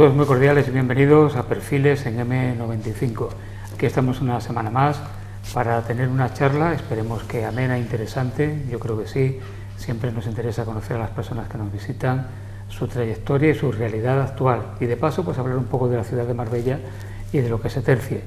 Todos muy cordiales y bienvenidos a Perfiles en M95. Aquí estamos una semana más para tener una charla, esperemos que amena e interesante, yo creo que sí. Siempre nos interesa conocer a las personas que nos visitan, su trayectoria y su realidad actual. Y de paso, pues hablar un poco de la ciudad de Marbella y de lo que se tercie.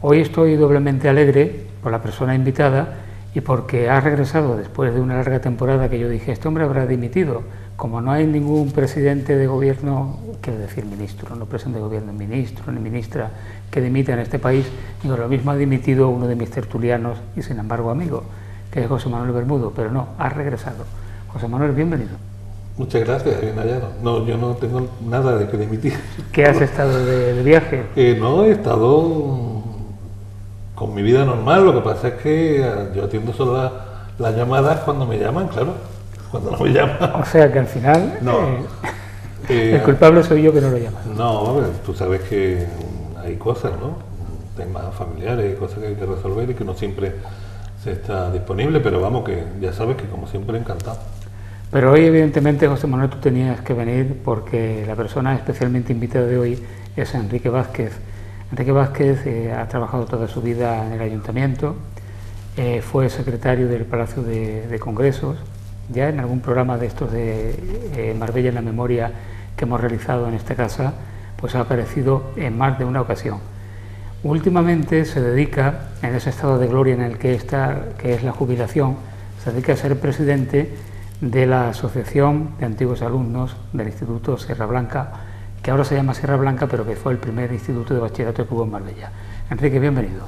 Hoy estoy doblemente alegre por la persona invitada y porque ha regresado después de una larga temporada que yo dije, este hombre habrá dimitido. Como no hay ningún presidente de gobierno, quiero decir ministro, no presidente de gobierno, ministro ni ministra que dimita en este país, digo, lo mismo ha dimitido uno de mis tertulianos y sin embargo amigo, que es José Manuel Bermudo, pero no, ha regresado. José Manuel, bienvenido. Muchas gracias, bien hallado. No, yo no tengo nada de que dimitir. ¿Qué has estado de viaje? No, he estado con mi vida normal, lo que pasa es que yo atiendo solo las llamadas cuando me llaman, claro, cuando no me llaman. O sea que al final No. El culpable soy yo que no lo llama. No, a ver, tú sabes que hay cosas, ¿no? Temas familiares y cosas que hay que resolver y que no siempre se está disponible, pero vamos, que ya sabes que como siempre encantado. Pero hoy evidentemente, José Manuel, tú tenías que venir porque la persona especialmente invitada de hoy es Enrique Vázquez. Enrique Vázquez ha trabajado toda su vida en el ayuntamiento, fue secretario del Palacio de Congresos, ya en algún programa de estos de Marbella en la Memoria que hemos realizado en esta casa, pues ha aparecido en más de una ocasión. Últimamente se dedica, en ese estado de gloria en el que está, que es la jubilación, se dedica a ser presidente de la Asociación de Antiguos Alumnos del Instituto Sierra Blanca, que ahora se llama Sierra Blanca, pero que fue el primer instituto de bachillerato que hubo en Marbella. Enrique, bienvenido.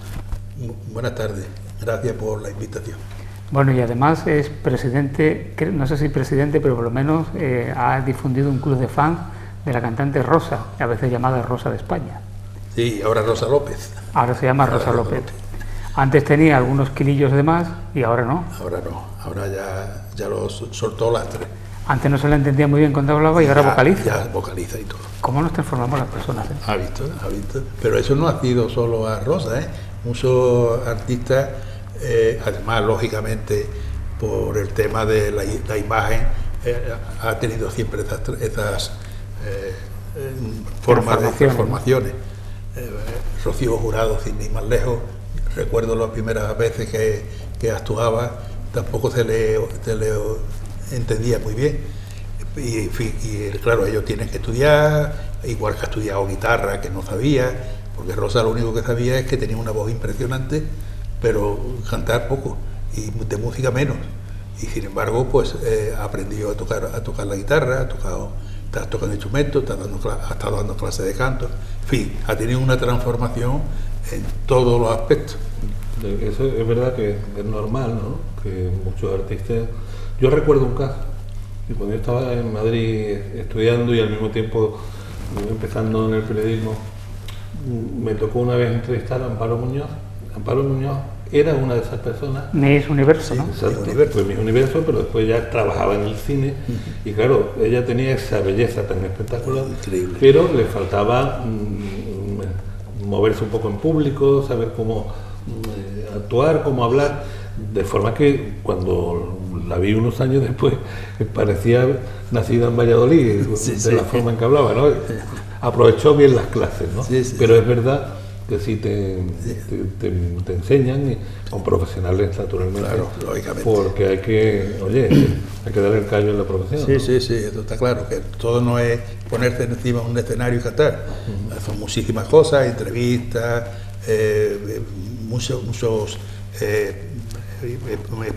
Buenas tardes, gracias por la invitación. Bueno, y además es presidente, no sé si presidente, pero por lo menos ha difundido un club de fans de la cantante Rosa, a veces llamada Rosa de España. Sí, ahora Rosa López. Ahora se llama Rosa López. Antes tenía algunos kilillos de más y ahora no. Ahora no, ahora ya lo soltó lastre. Antes no se le entendía muy bien cuando hablaba y ahora vocaliza. Ya vocaliza y todo. ¿Cómo nos transformamos las personas? Ha visto. Pero eso no ha sido solo a Rosa, ¿eh? Muchos artistas, además, lógicamente, por el tema de la imagen, ha tenido siempre esas formas de transformaciones. Rocío Jurado, sin ir más lejos, recuerdo las primeras veces que actuaba, tampoco se le entendía muy bien. Y claro, ellos tienen que estudiar, igual que ha estudiado guitarra, que no sabía, porque Rosa lo único que sabía es que tenía una voz impresionante, pero cantar poco, y de música menos. Y sin embargo, pues aprendió a tocar la guitarra, está tocando instrumentos, ha estado dando clases de canto, en fin, ha tenido una transformación en todos los aspectos. Eso es verdad que es normal, ¿no? Que muchos artistas... Yo recuerdo un caso, que cuando yo estaba en Madrid estudiando y al mismo tiempo empezando en el periodismo, me tocó una vez entrevistar a Amparo Muñoz. Amparo Muñoz era una de esas personas. Miss Universo, ¿no? Exacto, fue Miss Universo, pero después ya trabajaba en el cine y claro, ella tenía esa belleza tan espectacular, increíble, pero le faltaba moverse un poco en público, saber cómo actuar, cómo hablar, de forma que cuando la vi unos años después parecía nacida en Valladolid, de la forma en que hablaba, ¿no? Aprovechó bien las clases, ¿no? Pero es verdad que sí te enseñan, y con profesionales naturalmente, claro, lógicamente, porque hay que dar el callo en la profesión. Sí, eso está claro, que todo no es ponerse encima de un escenario y cantar. Son muchísimas cosas, entrevistas, muchos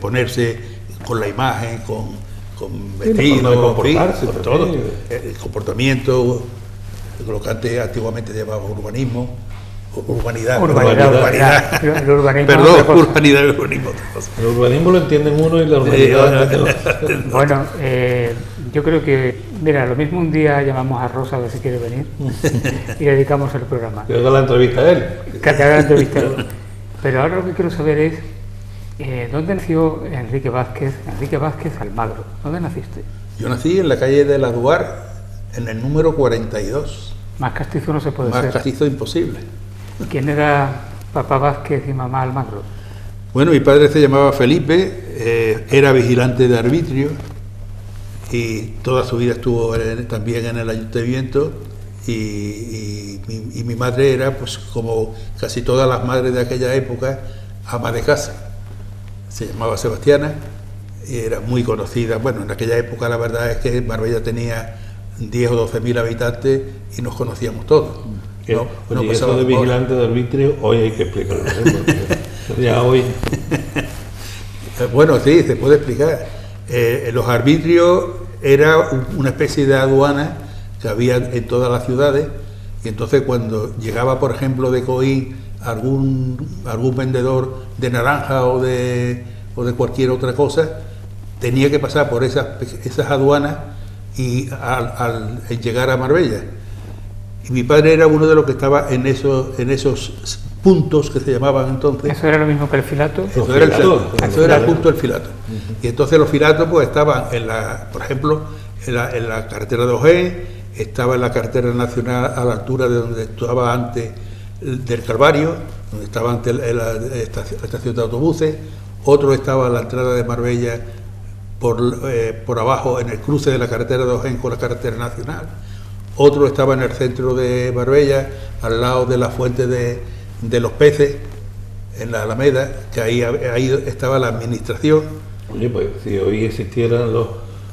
ponerse con la imagen, con vestido, comportarse, todo, el comportamiento, lo que antiguamente se llamaba urbanismo. Urbanidad. El urbanismo. Perdón, urbanidad y urbanismo. El urbanismo lo entienden uno y la urbanidad. Bueno, yo creo que, mira, lo mismo un día llamamos a Rosa a ver si quiere venir y dedicamos el programa. Que haga la entrevista a él. Que haga la entrevista a él. Pero ahora lo que quiero saber es, ¿dónde nació Enrique Vázquez? Enrique Vázquez Almagro. ¿Dónde naciste? Yo nací en la calle de la Duar, en el número 42. Más castizo no se puede ser. Más castizo imposible. ¿Quién era papá Vázquez y mamá Almagro? Bueno, mi padre se llamaba Felipe, era vigilante de arbitrio y toda su vida estuvo también en el ayuntamiento y mi madre era, pues como casi todas las madres de aquella época, ama de casa. Se llamaba Sebastiana y era muy conocida. Bueno, en aquella época la verdad es que Marbella tenía 10 o 12 mil habitantes y nos conocíamos todos. No y eso de vigilante de arbitrio hoy hay que explicarlo, porque ya hoy... Bueno, sí, se puede explicar. Los arbitrios era una especie de aduana que había en todas las ciudades, y entonces cuando llegaba, por ejemplo, de Coín algún vendedor de naranja o de cualquier otra cosa, tenía que pasar por esas aduanas y al llegar a Marbella. Y mi padre era uno de los que estaba en esos puntos que se llamaban entonces. ¿Eso era lo mismo que el filato? Eso era el punto del filato. Y entonces los filatos pues estaban por ejemplo, en la carretera de Ojén, estaba en la carretera nacional a la altura de donde estaba antes del Calvario, donde estaba antes la estación de autobuses. Otro estaba a la entrada de Marbella por abajo en el cruce de la carretera de Ojén con la carretera nacional. Otro estaba en el centro de Marbella, al lado de la fuente de los peces, en la Alameda, que ahí estaba la administración. Oye, pues si hoy existieran los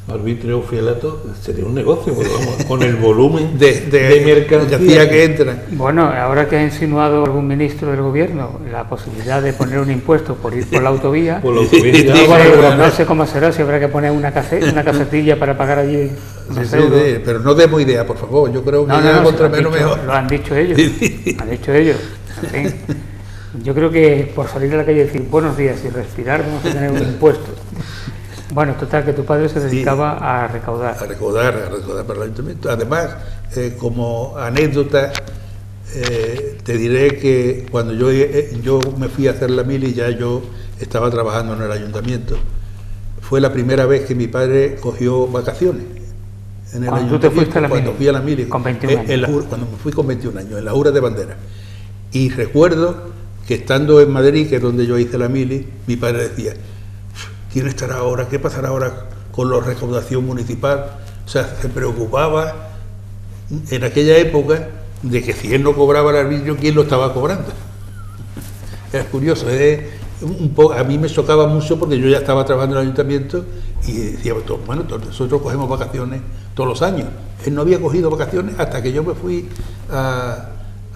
arbitrios filatos, sería un negocio, porque vamos, con el volumen de mercancía que entran. Bueno, ahora que ha insinuado algún ministro del gobierno la posibilidad de poner un impuesto por ir por la autovía, no sé cómo será, si habrá que poner una casetilla para pagar allí. Pero no demos idea, por favor. Yo creo que mejor. Lo han dicho ellos. Han dicho ellos. En fin, yo creo que por salir a la calle y decir buenos días y respirar vamos a tener un impuesto. Bueno, total, que tu padre se dedicaba a recaudar. A recaudar para el ayuntamiento. Además, como anécdota, te diré que cuando yo me fui a hacer la mili, ya yo estaba trabajando en el ayuntamiento. Fue la primera vez que mi padre cogió vacaciones en el ayuntamiento. ¿Tú te fuiste a la mili? Cuando fui a la mili. Con 21 años. Cuando me fui con 21 años, en la Jura de Bandera. Y recuerdo que estando en Madrid, que es donde yo hice la mili, mi padre decía: ¿quién estará ahora? ¿Qué pasará ahora con la recaudación municipal? O sea, se preocupaba en aquella época de que si él no cobraba el arbitrio, ¿quién lo estaba cobrando? Era curioso, a mí me chocaba mucho porque yo ya estaba trabajando en el ayuntamiento y decía, bueno, nosotros cogemos vacaciones todos los años. Él no había cogido vacaciones hasta que yo me fui a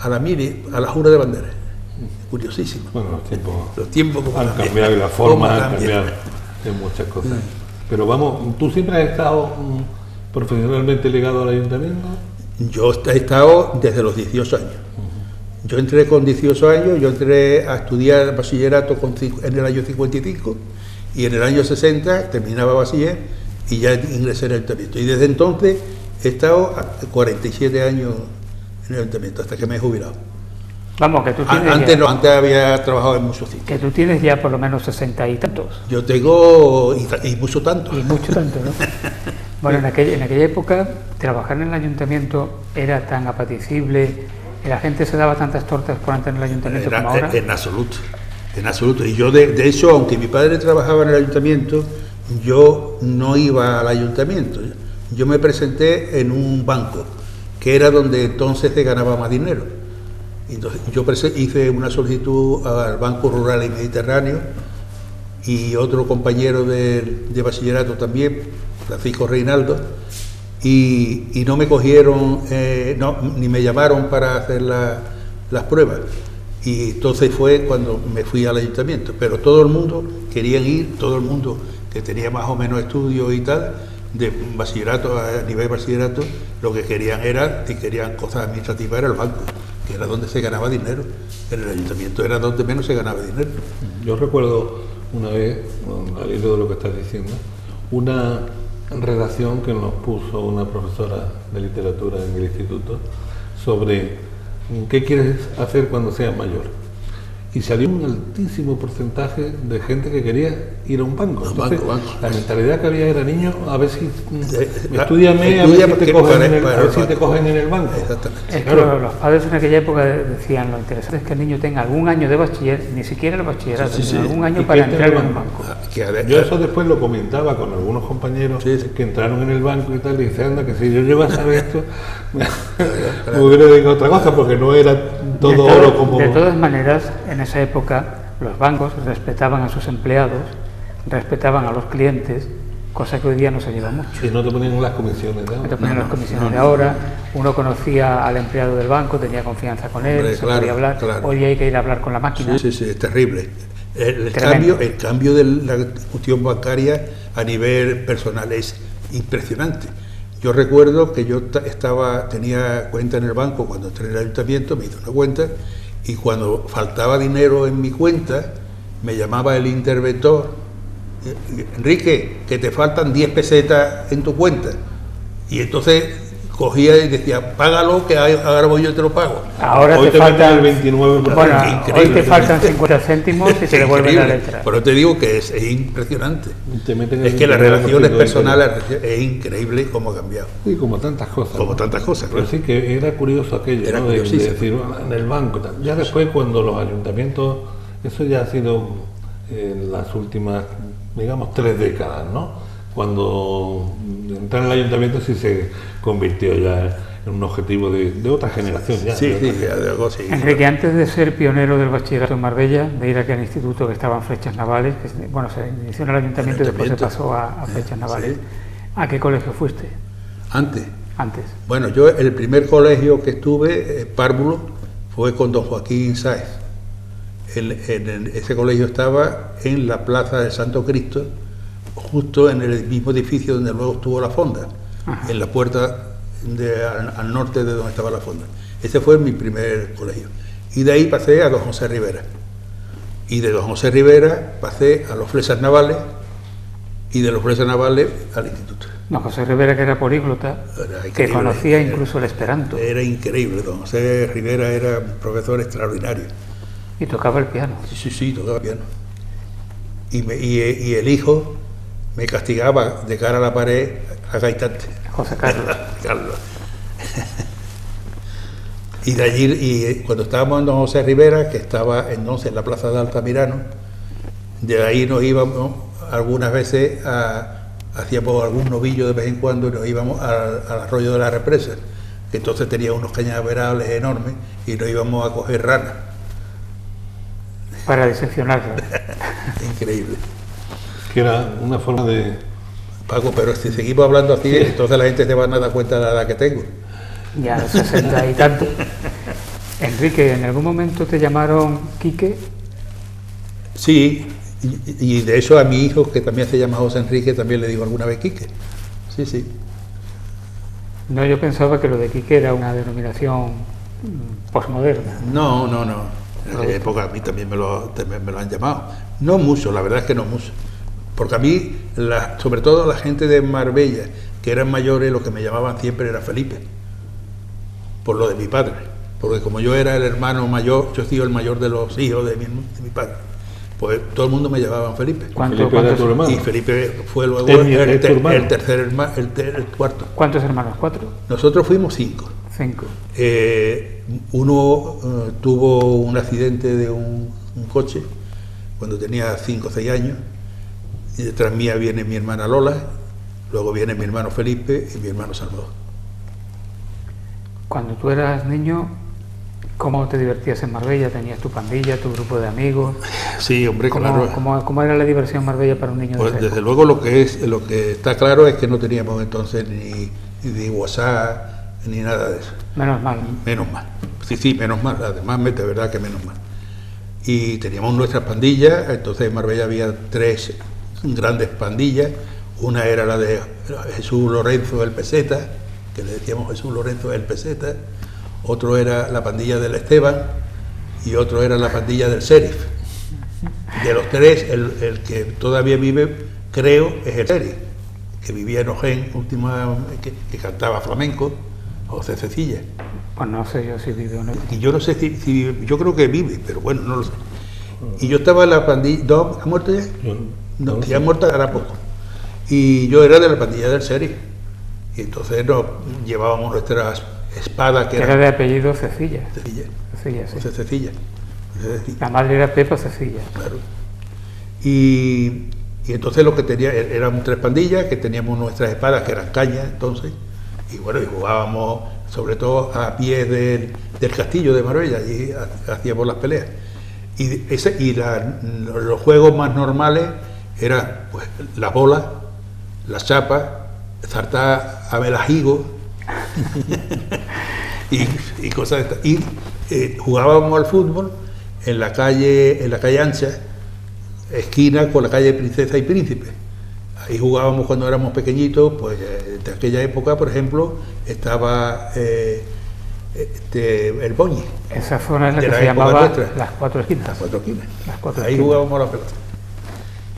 la mili, a la Jura de Bandera. Curiosísimo. Bueno, los tiempos como han cambiado y la forma ha cambiado en muchas cosas. Pero vamos, ¿tú siempre has estado profesionalmente ligado al ayuntamiento? Yo he estado desde los 18 años. Yo entré con 18 años, yo entré a estudiar bachillerato en el año 55 y en el año 60 terminaba bachiller y ya ingresé en el ayuntamiento. Y desde entonces he estado 47 años en el ayuntamiento, hasta que me he jubilado. Vamos, que tú tienes antes había trabajado en muchos sitios. Que tú tienes ya por lo menos 60 y tantos. Yo tengo y mucho tanto. Y mucho tanto, ¿no? Bueno, en aquella época trabajar en el ayuntamiento era tan apetecible, la gente se daba tantas tortas por entrar en el ayuntamiento como ahora. En absoluto. Y yo, de hecho, aunque mi padre trabajaba en el ayuntamiento, yo no iba al ayuntamiento. Yo me presenté en un banco, que era donde entonces se ganaba más dinero. Entonces, yo hice una solicitud al Banco Rural y Mediterráneo y otro compañero de bachillerato también, Francisco Reinaldo, y no me cogieron, ni me llamaron para hacer las pruebas. Y entonces fue cuando me fui al ayuntamiento. Pero todo el mundo quería ir, todo el mundo que tenía más o menos estudios y tal, de bachillerato, a nivel bachillerato, lo que querían si querían cosas administrativas, era el banco, que era donde se ganaba dinero. En el ayuntamiento era donde menos se ganaba dinero. Yo recuerdo una vez, al hilo de lo que estás diciendo, una redacción que nos puso una profesora de literatura en el instituto sobre qué quieres hacer cuando seas mayor. y salió un altísimo porcentaje de gente que quería ir a un banco. Entonces, la mentalidad que había era, niño, a ver si estudiame, a ver si te cogen en el banco. Es claro. Que los padres en aquella época decían, lo interesante es que el niño tenga algún año de bachiller, ni siquiera el bachillerato, sino algún año para entrar en un banco. Yo eso después lo comentaba con algunos compañeros que entraron en el banco y tal, y dice, anda, que si yo llevase a saber esto, me hubiera dedicado a otra cosa, porque no era todo oro como... De todas maneras, en esa época los bancos respetaban a sus empleados, respetaban a los clientes, cosa que hoy día no se lleva mucho. Y no te ponían las comisiones, ¿no? No te ponían las comisiones de ahora. Uno conocía al empleado del banco, tenía confianza con él, se podía hablar. Hoy hay que ir a hablar con la máquina. Sí, es terrible. El cambio de la cuestión bancaria a nivel personal es impresionante. Yo recuerdo que yo tenía cuenta en el banco cuando entré en el ayuntamiento, me hice una cuenta, y cuando faltaba dinero en mi cuenta, me llamaba el interventor: Enrique, que te faltan 10 pesetas en tu cuenta. Y entonces cogía y decía, págalo, que ahora voy yo te lo pago. Ahora hoy te faltan el 29%. Bueno, hoy te faltan 50 céntimos y te devuelven la letra. Pero te digo que es impresionante. Es que las relaciones personales es increíble cómo ha cambiado. Y como tantas cosas. Como tantas cosas, Pero sí que era curioso aquello, era ¿no? De decir, en el banco. Ya después, cuando los ayuntamientos, eso ya ha sido en las últimas, digamos, 3 décadas, ¿no? Cuando entrar en el ayuntamiento sí se convirtió ya en un objetivo de otra generación. Ya, sí. Enrique, antes de ser pionero del bachillerato en Marbella, de ir a aquel instituto que estaba en Flechas Navales, que se inició en el ayuntamiento y después se pasó a Flechas Navales, ¿a qué colegio fuiste? Antes. Bueno, yo el primer colegio que estuve, párvulo, fue con don Joaquín Sáez. Ese colegio estaba en la Plaza del Santo Cristo, justo en el mismo edificio donde luego estuvo la fonda. Ajá. En la puerta al norte de donde estaba la fonda. Ese fue mi primer colegio. Y de ahí pasé a don José Rivera. Y de don José Rivera pasé a los Flechas Navales, y de los Flechas Navales al instituto. Don José Rivera, que era políglota, que conocía incluso el esperanto. Era increíble, don José Rivera era un profesor extraordinario. Y tocaba el piano. Sí, tocaba el piano. Y el hijo me castigaba de cara a la pared a gaitante. José Carlos. Y de allí, y cuando estábamos en don José Rivera, que estaba entonces en la plaza de Altamirano, de ahí nos íbamos algunas veces hacíamos algún novillo de vez en cuando, y nos íbamos al arroyo de la represa, que entonces tenía unos cañaverales enormes, y nos íbamos a coger ranas. Para diseccionarlas. Increíble. Que era una forma de... Paco, pero si seguimos hablando así, entonces la gente se va a dar cuenta de la edad que tengo. Ya, 60 y tanto. Enrique, ¿en algún momento te llamaron Quique? Sí, y de hecho a mi hijo, que también se llama José Enrique, también le digo alguna vez Quique. Sí. No, yo pensaba que lo de Quique era una denominación posmoderna. No. En aquella época a mí también me lo han llamado. No mucho, la verdad es que no mucho. Porque a mí, sobre todo la gente de Marbella, que eran mayores, lo que me llamaban siempre era Felipe, por lo de mi padre. Porque como yo era el hermano mayor, yo soy el mayor de los hijos de mi padre, pues todo el mundo me llamaba Felipe. ¿Cuántos hermanos? Y Felipe fue luego el tercer hermano, el cuarto. ¿Cuántos hermanos? ¿4? Nosotros fuimos 5. 5. Uno tuvo un accidente de un coche cuando tenía 5 o 6 años, y detrás mía viene mi hermana Lola, luego viene mi hermano Felipe y mi hermano Salvador. Cuando tú eras niño, ¿cómo te divertías en Marbella? ¿Tenías tu pandilla, tu grupo de amigos? Sí, hombre, claro. ¿Cómo era la diversión en Marbella para un niño? Pues desde luego lo que está claro es que no teníamos entonces ni WhatsApp ni nada de eso. Menos mal. Sí, menos mal. Además, de verdad que menos mal. Y teníamos nuestras pandillas. Entonces en Marbella había 3 grandes pandillas. Una era la de Jesús Lorenzo el Peseta, que le decíamos Jesús Lorenzo el Peseta. Otro era la pandilla del Esteban y otro era la pandilla del Sheriff. De los 3, el que todavía vive, creo, es el Sheriff, que vivía en Ojén, que cantaba flamenco, José Cecilla. Pues no sé yo si vive o no. Y yo no sé si yo creo que vive, pero bueno, no lo sé. Y yo estaba en la pandilla... ¿Dom ha muerto ya? No, ya ha muerto ahora poco. Y yo era de la pandilla del Seri. Y entonces nos llevábamos nuestras espadas que era de apellido Cecilla. Cecilla. Cecilla, sí. José Cecilla. La madre era Pepa Cecilla. Claro. Y entonces lo que tenía éramos 3 pandillas que teníamos nuestras espadas que eran cañas entonces. Y bueno, y jugábamos sobre todo a pie del castillo de Marbella, allí hacíamos las peleas. Y los juegos más normales eran pues las bolas, las chapas, zartar a velajigo y cosas de estas. Y jugábamos al fútbol en la calle ancha, esquina con la calle Princesa y Príncipe. Ahí jugábamos cuando éramos pequeñitos, pues de aquella época, por ejemplo, estaba el Boñi. Esa zona es la que se llamaba las 4 esquinas. Las 4 esquinas. Ahí esquinas. jugábamos a la pelota.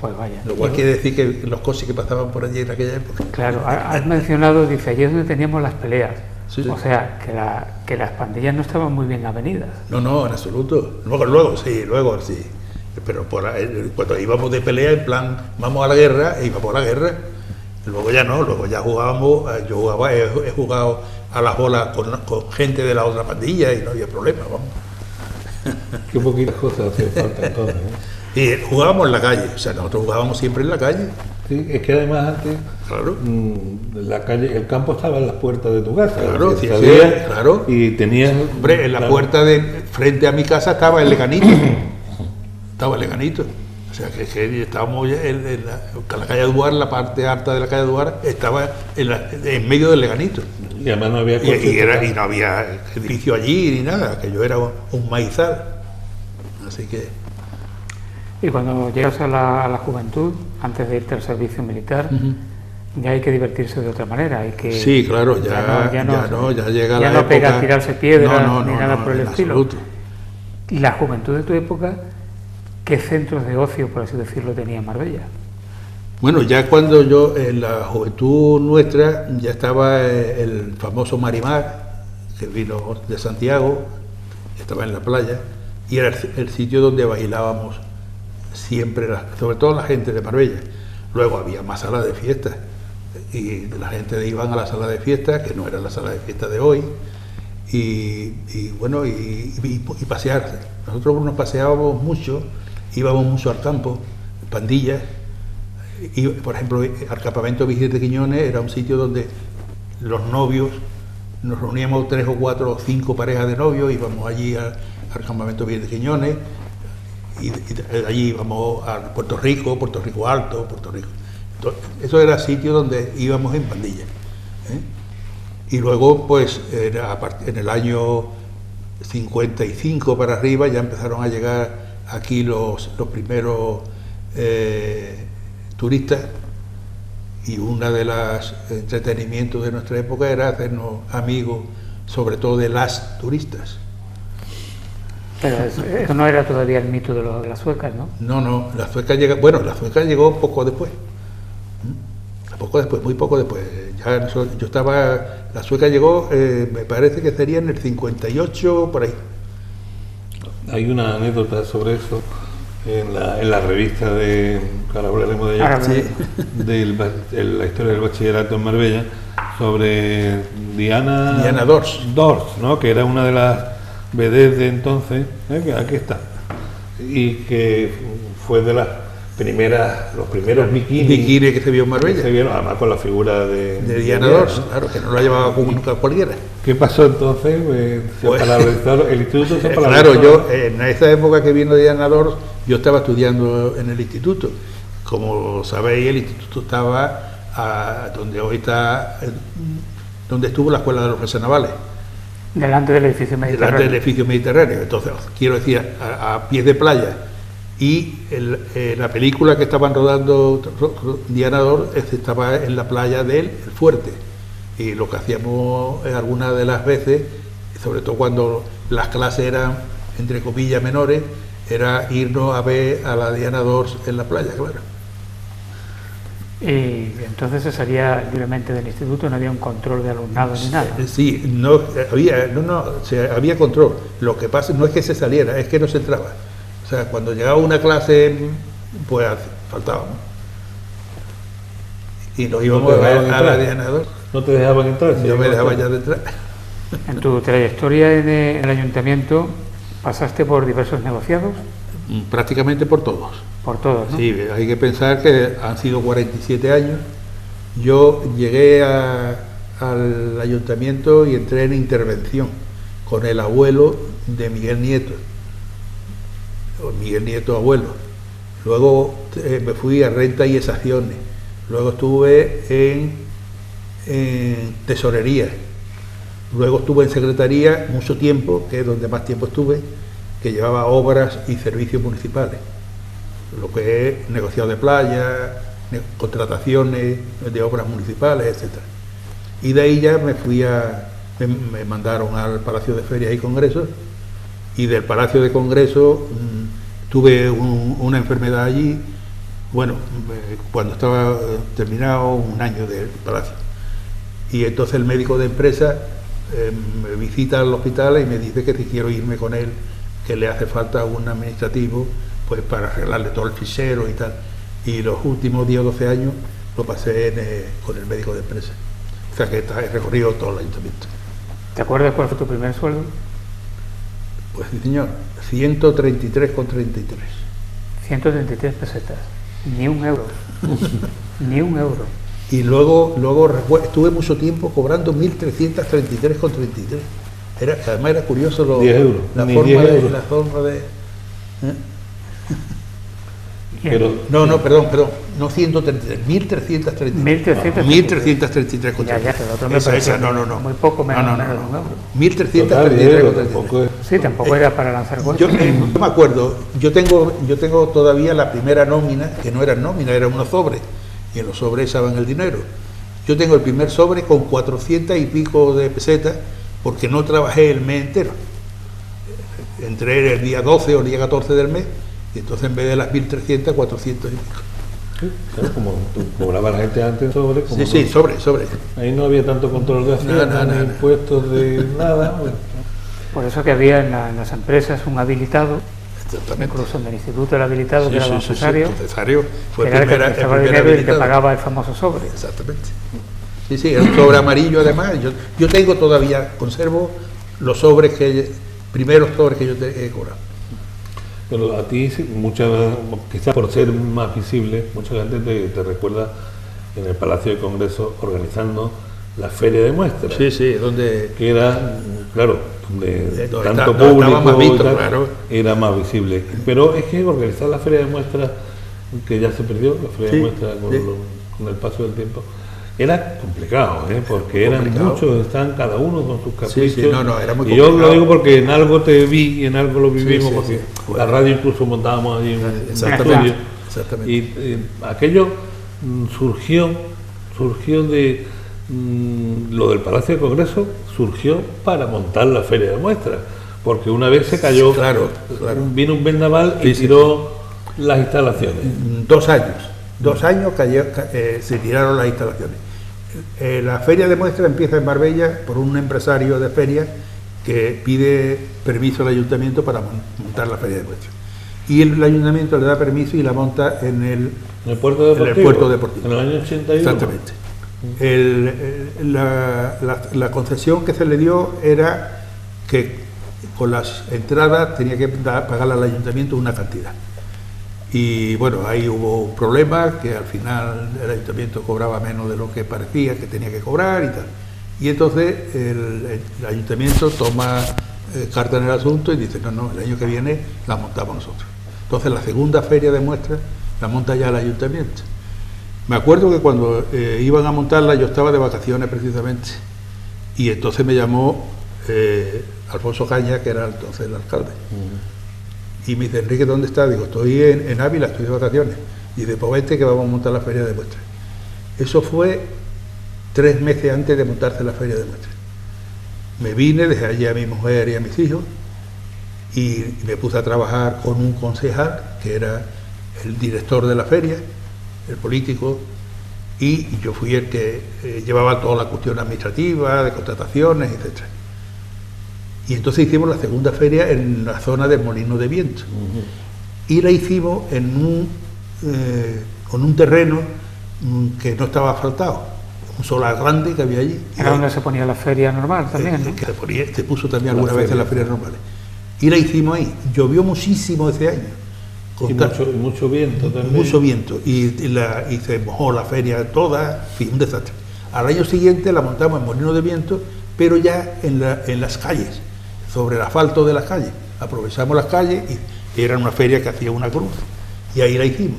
Pues vaya. Lo cual quiere decir que los coches que pasaban por allí en aquella época. Claro, has mencionado, dice, allí es donde teníamos las peleas. Sí. O sea, que las pandillas no estaban muy bien avenidas. No, en absoluto. Luego sí. Pero cuando íbamos de pelea, en plan, vamos a la guerra, e íbamos a la guerra. Luego ya no, luego ya jugábamos, he jugado a las bolas con gente de la otra pandilla y no había problema, vamos. Qué poquitas cosas hacen falta entonces, Y jugábamos en la calle, o sea, nosotros jugábamos siempre en la calle. Sí, es que además antes, claro, la calle, el campo estaba en las puertas de tu casa. Claro, sí, claro. Y tenías... Hombre, en la puerta de frente a mi casa estaba el Leganito. Estaba el Leganito. O sea, que estábamos en la calle Duar, la parte alta de la calle Duar, estaba en medio del Leganito. Y además no había y no había edificio allí ni nada, que yo era un maizal. Así que... Y cuando llegas a la juventud, antes de irte al servicio militar, ya hay que divertirse de otra manera. Hay que, sí, claro, ya llega la época... no pega a tirarse piedras ni nada por el estilo. Absoluto. Y la juventud de tu época, ¿qué centros de ocio, por así decirlo, tenía en Marbella? Bueno, ya cuando yo, en la juventud nuestra, ya estaba el famoso Marimar, que vino de Santiago, estaba en la playa, y era el sitio donde bailábamos siempre, sobre todo la gente de Marbella. Luego había más salas de fiestas, y la gente iban a la sala de fiestas, que no era la sala de fiestas de hoy, y pasearse. Nosotros nos paseábamos mucho, íbamos mucho al campo, pandillas, y por ejemplo al campamento Vicente Quiñones era un sitio donde los novios, nos reuníamos 3 o 4 o 5 parejas de novios, íbamos allí al campamento Vicente Quiñones, y allí íbamos a Puerto Rico Alto, Puerto Rico. Entonces, eso era sitio donde íbamos en pandilla. Y luego, pues, en el año 55 para arriba ya empezaron a llegar aquí los primeros turistas, y una de los entretenimientos de nuestra época era hacernos amigos, sobre todo de las turistas. Pero eso no era todavía el mito de las suecas, ¿no? No, la sueca llegó poco después. Muy poco después. La sueca llegó, me parece que sería en el 58, por ahí. Hay una anécdota sobre eso en la revista de, ahora hablaremos de ella, sí, de la historia del bachillerato en Marbella, sobre Diana Dors, ¿no? Que era una de las vedettes de entonces, que aquí está, y que fue de las primeras, los primeros bikinis que se vio en Marbella, que se vieron, además con la figura de Diana Dors, claro, que no la llevaba nunca cualquiera. ¿Qué pasó entonces? El instituto se paralizó. Claro, yo en esa época que vino Diana Dors, yo estaba estudiando en el instituto. Como sabéis, el instituto estaba donde hoy está, donde estuvo la Escuela de los Reyes Navales. Delante del edificio Mediterráneo. Delante del edificio Mediterráneo. Entonces, quiero decir, a pies de playa. Y la película que estaban rodando Diana Dors estaba en la playa del Fuerte. Y lo que hacíamos algunas de las veces, sobre todo cuando las clases eran, entre comillas, menores, era irnos a ver a la Diana Dors en la playa, claro. Y entonces se salía libremente del instituto, no había un control de alumnado ni nada. Sí, había control. Lo que pasa no es que se saliera, es que no se entraba. O sea, cuando llegaba una clase, pues faltábamos. Y nos íbamos a la Dianador. ¿No te dejaban entrar? Yo me dejaba ya de entrar. En tu trayectoria en el ayuntamiento, ¿pasaste por diversos negociados? Prácticamente por todos. Por todos, ¿no? Sí, hay que pensar que han sido 47 años. Yo llegué al ayuntamiento y entré en intervención con el abuelo de Miguel Nieto, o Miguel Nieto abuelo. Luego me fui a renta y exacciones. Luego estuve en tesorería. Luego estuve en secretaría mucho tiempo, que es donde más tiempo estuve, que llevaba obras y servicios municipales. Lo que es negociado de playa, contrataciones de obras municipales, etcétera. Y de ahí ya me mandaron al Palacio de Ferias y Congresos, y del Palacio de Congresos tuve una enfermedad allí, bueno, cuando estaba terminado un año del Palacio. Y entonces el médico de empresa me visita al hospital y me dice que si quiero irme con él, que le hace falta un administrativo, pues para arreglarle todo el fichero y tal. Y los últimos 10 o 12 años lo pasé con el médico de empresa. O sea que he recorrido todo el ayuntamiento. ¿Te acuerdas cuál fue tu primer sueldo? Pues sí, señor, 133,33. 133 pesetas. Ni un euro. Ni un euro. Y luego estuve mucho tiempo cobrando 1.333,33. Además era curioso 10 euros. la forma de Pero, perdón, no 133, 1.333. 1.333,33. Ya, el otro me pareció muy poco menos de un euro. 1.333,33. Sí, tampoco era para lanzar golpes. Yo me acuerdo, yo tengo todavía la primera nómina, que no era nómina, era unos sobres, y en los sobres echaban el dinero. Yo tengo el primer sobre con 400 y pico de pesetas, porque no trabajé el mes entero. Entré el día 12 o el día 14 del mes, y entonces en vez de las 1.300, 400 y pico. Sí, claro, como cobraba la gente antes sobre. Sí, sobre. Ahí no había tanto control de Hacienda, ni impuestos de nada. Bueno. Por eso que había en las empresas un habilitado, incluso en el instituto el habilitado, que era don Cesario, fue que era el que prestaba dinero y el que pagaba el famoso sobre. Exactamente. Sí, era un sobre amarillo además. Yo tengo todavía, conservo los sobres primeros sobres que yo he cobrado. Pero a ti, quizás por ser más visible, mucha gente te recuerda en el Palacio de Congreso organizando la feria de muestras. Sí, donde... Que era, claro, donde tanto público estaba más visto, tal, claro. Era más visible. Pero es que organizar la feria de muestras, que ya se perdió, la feria de muestras con el paso del tiempo, era complicado, porque eran muchos, estaban cada uno con sus caprichos. Era muy complicado. Y yo lo digo porque en algo te vi y en algo lo vivimos, porque la radio incluso montábamos allí un estudio. Exactamente. Y aquello surgió de lo del Palacio de Congreso, surgió para montar la feria de muestras, porque una vez se cayó, vino un vendaval y tiró las instalaciones. 2 años. 2 años se tiraron las instalaciones. La feria de muestras empieza en Marbella por un empresario de feria que pide permiso al ayuntamiento para montar la feria de muestras. Y el ayuntamiento le da permiso y la monta en el puerto deportivo. En el año 81. Exactamente. La concesión que se le dio era que con las entradas tenía que pagarle al ayuntamiento una cantidad. Y bueno, ahí hubo un problema, que al final el ayuntamiento cobraba menos de lo que parecía que tenía que cobrar y tal. Y entonces el ayuntamiento toma carta en el asunto y dice, no, el año que viene la montamos nosotros. Entonces la segunda feria de muestras la monta ya el ayuntamiento. Me acuerdo que cuando iban a montarla yo estaba de vacaciones precisamente, y entonces me llamó Alfonso Caña, que era entonces el alcalde. Y me dice, Enrique, ¿dónde estás? Digo, estoy en Ávila, estoy de vacaciones. Y dice, pues vente que vamos a montar la feria de muestras. Eso fue 3 meses antes de montarse la feria de muestras. Me vine, dejé allí a mi mujer y a mis hijos, y me puse a trabajar con un concejal, que era el director de la feria, el político, y yo fui el que llevaba toda la cuestión administrativa, de contrataciones, etcétera. Y entonces hicimos la segunda feria en la zona del Molino de Viento. y la hicimos con un terreno que no estaba asfaltado, un solar grande que había allí. Era donde se ponía la feria normal también, ¿no? Que se puso también alguna vez en las ferias normales. Y la hicimos ahí. Llovió muchísimo ese año. Y mucho viento también. Mucho viento. Y se mojó la feria toda, en fin, un desastre. Al año siguiente la montamos en molino de viento, pero ya en las calles, sobre el asfalto de las calles. Aprovechamos las calles y era una feria que hacía una cruz. Y ahí la hicimos.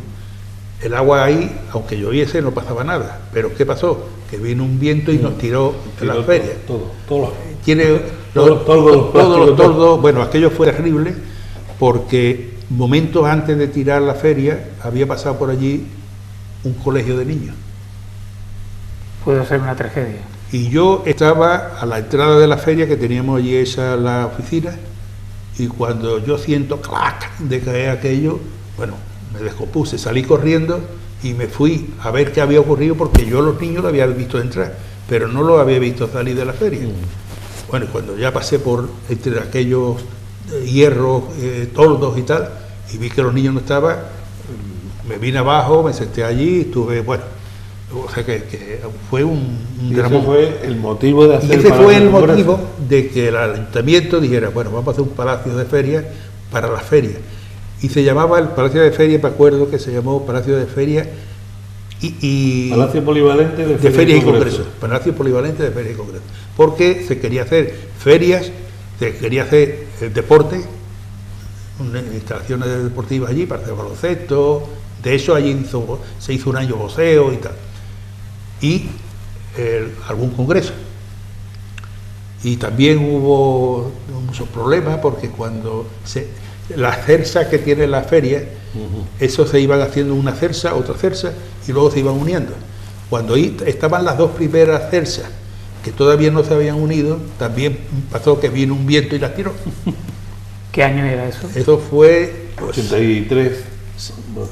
El agua ahí, aunque lloviese, no pasaba nada. Pero ¿qué pasó? Que vino un viento y nos tiró en las ferias. Todos los toldos. Bueno, aquello fue terrible porque momentos antes de tirar la feria había pasado por allí un colegio de niños. Puede ser una tragedia. Y yo estaba a la entrada de la feria, que teníamos allí esa la oficina, y cuando yo siento clac de caer aquello, bueno, me descompuse, salí corriendo y me fui a ver qué había ocurrido, porque yo a los niños lo había visto entrar, pero no lo había visto salir de la feria. Bueno, cuando ya pasé por entre aquellos hierros, toldos y tal, y vi que los niños no estaban, me vine abajo, me senté allí, estuve, bueno, o sea que fue un drama. Ese fue el motivo de hacer el Palacio. Ese fue el motivo de que el ayuntamiento dijera, bueno, vamos a hacer un palacio de feria para la feria. Y se llamaba el Palacio de Feria, me acuerdo que se llamó Palacio de Feria y Palacio Polivalente de Feria y Congreso. Palacio Polivalente de Feria y Congreso. Porque se quería hacer ferias, se quería hacer deporte, instalaciones deportivas allí para hacer baloncesto. De eso allí se hizo un año boxeo y tal. Y algún congreso. Y también hubo muchos problemas porque cuando la cersa que tiene la feria, eso se iban haciendo una cersa, otra cersa, y luego se iban uniendo. Cuando estaban las dos primeras cersas, que todavía no se habían unido, también pasó que vino un viento y las tiró. ¿Qué año era eso? Eso fue... Pues, 83,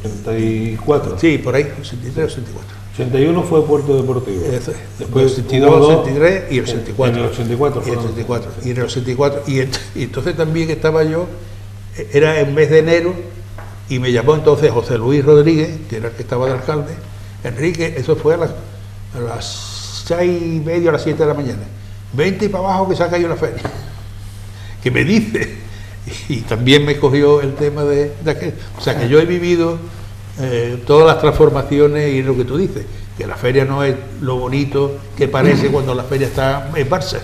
84. Sí, por ahí, 83, 84. 81 fue Puerto Deportivo. Eso es. Después 82, 83 y el 84. En el 84. Y el 84. Y en el 84. Y entonces también estaba yo, era en mes de enero, y me llamó entonces José Luis Rodríguez, que era el que estaba de alcalde. Enrique, eso fue a las 6:30 a las 7 de la mañana. 20 para abajo que se ha caído la feria. Que me dice, y también me cogió el tema de aquel. O sea que yo he vivido todas las transformaciones y lo que tú dices, que la feria no es lo bonito que parece cuando la feria está en Barça.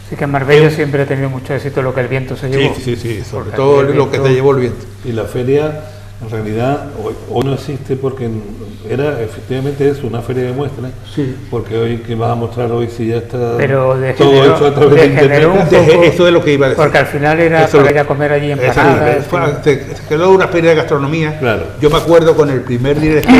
Sí, que en Marbella siempre ha tenido mucho éxito lo que el viento se llevó. Sí, sobre todo lo que se llevó el viento. Y la feria, en realidad, hoy no existe porque era efectivamente eso, una feria de muestras. Sí. Porque hoy, que vas a mostrar hoy si ya está todo hecho a través de internet. Eso es lo que iba a decir. Porque al final era para ir a comer allí empanadas. Se quedó una feria de gastronomía. Claro. Yo me acuerdo con el primer director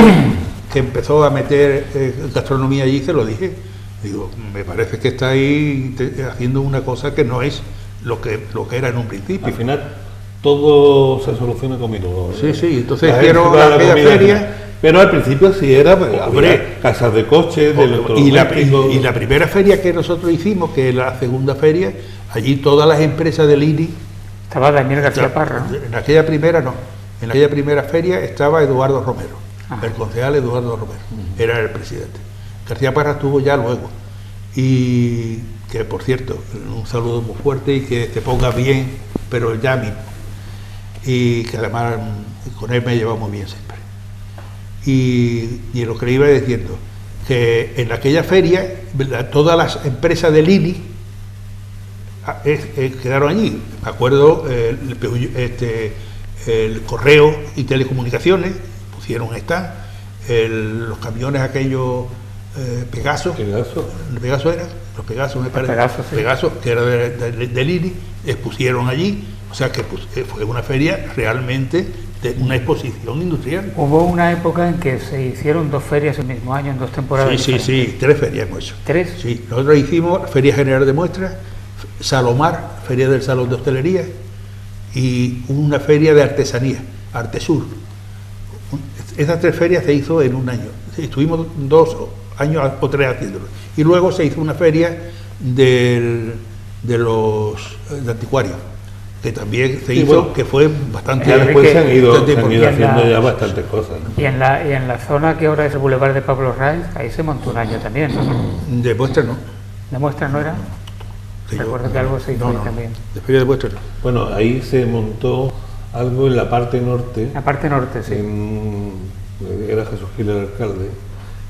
que empezó a meter gastronomía allí, se lo dije. Digo, me parece que está ahí haciendo una cosa que no es lo que era en un principio. Al final todo se soluciona con minutos. Sí, entonces quiero aquella feria. Pero al principio sí era, hombre, casas de coches, de electrodomésticos. Y la primera feria que nosotros hicimos, que es la segunda feria, allí todas las empresas del INI. Estaba Daniel García Parra, ¿no? En aquella primera no. En aquella primera feria estaba Eduardo Romero, el concejal Eduardo Romero, era el presidente. García Parra estuvo ya luego. Y que, por cierto, un saludo muy fuerte y que te ponga bien, pero ya mismo. Y que además con él me he llevado muy bien siempre. Y lo que le iba diciendo, que en aquella feria todas las empresas del INI quedaron allí. Me acuerdo el Correo y Telecomunicaciones pusieron stand, los camiones aquellos Pegaso eran, los Pegasos me parece, Pegaso, que era del INI, expusieron allí, o sea que fue una feria realmente de una exposición industrial. Hubo una época en que se hicieron dos ferias el mismo año, en dos temporadas. Sí, 3 ferias hemos hecho. ¿3? Sí, nosotros hicimos Feria General de Muestras, Salomar, Feria del Salón de Hostelería, y una feria de artesanía, Artesur. Esas 3 ferias se hizo en un año. Estuvimos 2 años o 3 haciéndolo. Y luego se hizo una feria de anticuarios. que también se Sí, hizo, bueno, que fue bastante... Ya después se han ido bastante importante. haciendo ya bastantes cosas, ¿no? Y en la zona que ahora es el Boulevard de Pablo Raiz, ahí se montó un año también, ¿no? De Muestra no. ¿La muestra no era? Que yo- Recuerdo que algo se hizo no, ahí no, también. de Feria de Muestra no. Bueno, ahí se montó algo en la parte norte, La parte norte, sí. era Jesús Gil el alcalde,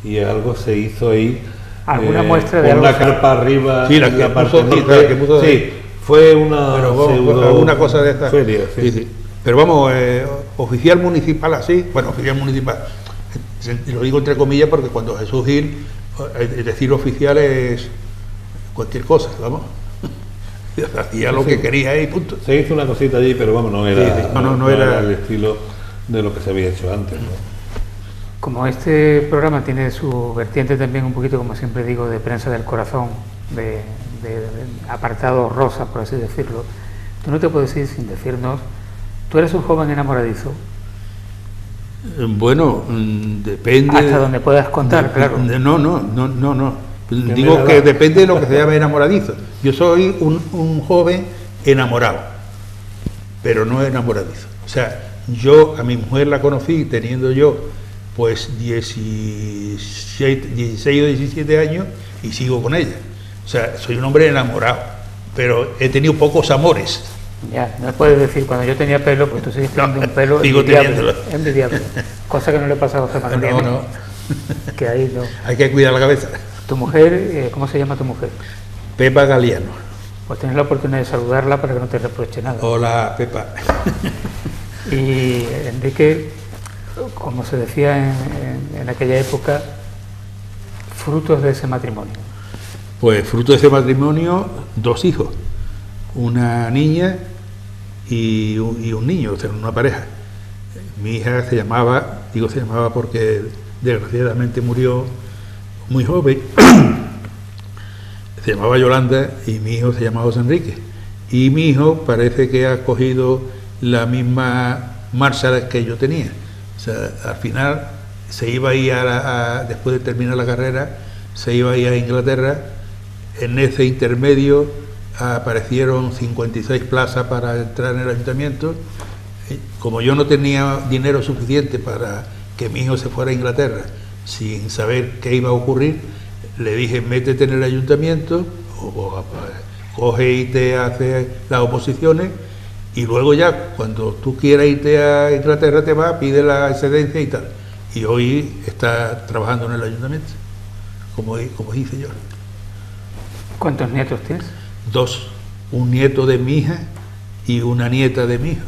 y algo se hizo ahí. ¿Alguna muestra de con algo una se- carpa arriba Sí, la en que la parte puso- sí, norte. la que puso- Sí, fue una Pero vamos, pseudo alguna cosa de esta. feria, sí. Sí, sí. Pero vamos, oficial municipal así, bueno, oficial municipal, lo digo entre comillas porque cuando Jesús Gil, decir oficial es cualquier cosa, vamos. Hacía lo que quería y punto. Se hizo una cosita allí, pero vamos, no era, Sí, sí. No era- el estilo de lo que se había hecho antes, ¿no? Como este programa tiene su vertiente también un poquito, como siempre digo, de prensa del corazón, de apartado rosa, por así decirlo, tú no te puedes ir sin decirnos, tú eres un joven enamoradizo, Bueno, depende. hasta donde puedas contar, claro. No. me Digo da que la- depende de lo que se llama enamoradizo. Yo soy un joven enamorado, pero no enamoradizo. O sea, yo a mi mujer la conocí teniendo yo pues 16 o 17 años y sigo con ella. O sea, soy un hombre enamorado, pero he tenido pocos amores. Ya, no puedes decir, cuando yo tenía pelo, pues tú sigues teniendo un pelo sigo teniéndolo. envidiable. Cosa que no le pasa a José Manuel. No, no. Que ahí no. Hay que cuidar la cabeza. Tu mujer, ¿cómo se llama tu mujer? Pepa Galiano. Pues tienes la oportunidad de saludarla para que no te reproche nada. Hola, Pepa. Y Enrique, como se decía en aquella época, frutos de ese matrimonio. Pues fruto de ese matrimonio, 2 hijos, una niña y un niño, o sea, una pareja. Mi hija se llamaba porque desgraciadamente murió muy joven, se llamaba Yolanda y mi hijo se llamaba José Enrique. Y mi hijo parece que ha cogido la misma marcha que yo tenía. O sea, al final se iba a ir después de terminar la carrera, se iba a ir a Inglaterra. En ese intermedio aparecieron 56 plazas para entrar en el ayuntamiento. Como yo no tenía dinero suficiente para que mi hijo se fuera a Inglaterra sin saber qué iba a ocurrir, le dije, métete en el ayuntamiento, coge y te hace las oposiciones, y luego ya, cuando tú quieras irte a Inglaterra, te vas, pide la excedencia y tal. Y hoy está trabajando en el ayuntamiento, como hice yo. ¿Cuántos nietos tienes? 2, un nieto de mi hija y una nieta de mi hijo.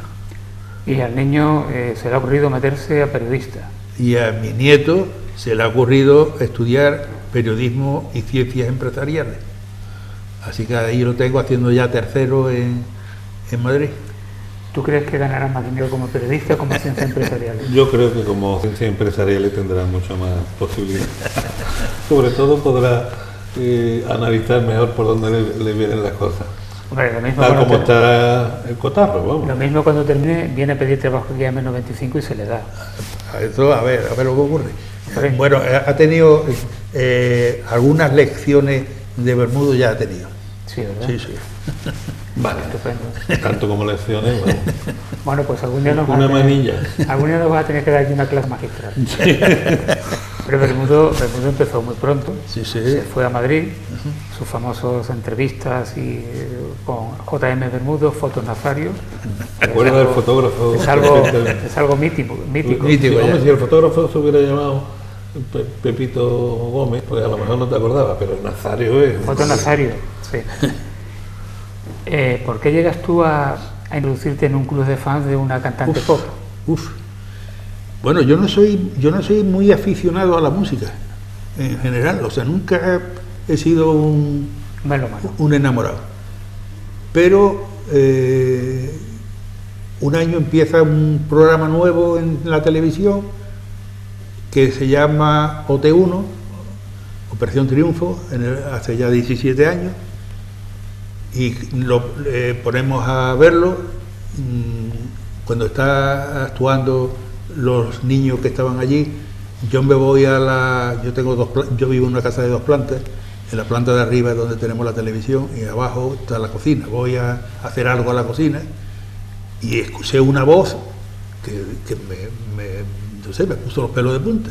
Y al niño se le ha ocurrido meterse a periodista. Y a mi nieto se le ha ocurrido estudiar periodismo y ciencias empresariales. Así que ahí lo tengo haciendo ya tercero en Madrid. ¿Tú crees que ganará más dinero como periodista o como ciencias empresariales? Yo creo que como ciencia empresarial tendrá mucho más posibilidad. Sobre todo podrá analizar mejor por dónde le vienen las cosas. Hombre, lo mismo Tal cuando como está el cotarro, vamos. Lo mismo cuando termine, viene a pedir trabajo aquí a menos 25 y se le da. Eso, a ver lo que ocurre. Sí. Bueno, ha tenido algunas lecciones de Bermudo, ya ha tenido. Sí, ¿verdad? Sí, sí. Vale, Estupendo. tanto como lecciones, vamos. Bueno, pues algún día nos Una vas a tener- manilla. algún día nos vas a tener que dar aquí una clase magistral. Pero Bermudo empezó muy pronto. Sí, sí. Se fue a Madrid, sus famosas entrevistas y con J.M. Bermudo, fotos Nazario. ¿Te acuerdas del fotógrafo? Es algo mítico. Mítico. Sí, ya. hombre, si el fotógrafo se hubiera llamado Pepito Gómez, pues a lo mejor no te acordabas, pero Nazario es... Foto Nazario, sí. ¿Por qué llegas tú a introducirte en un club de fans de una cantante pop? Bueno, yo no soy muy aficionado a la música en general, o sea, nunca he sido un Melómano. enamorado. Pero un año empieza un programa nuevo en la televisión que se llama OT1, Operación Triunfo, hace ya 17 años, y lo ponemos a verlo cuando está actuando los niños que estaban allí. Yo me voy yo vivo en una casa de 2 plantas. En la planta de arriba es donde tenemos la televisión y abajo está la cocina. Voy a hacer algo a la cocina y escuché una voz que no sé, me puso los pelos de punta.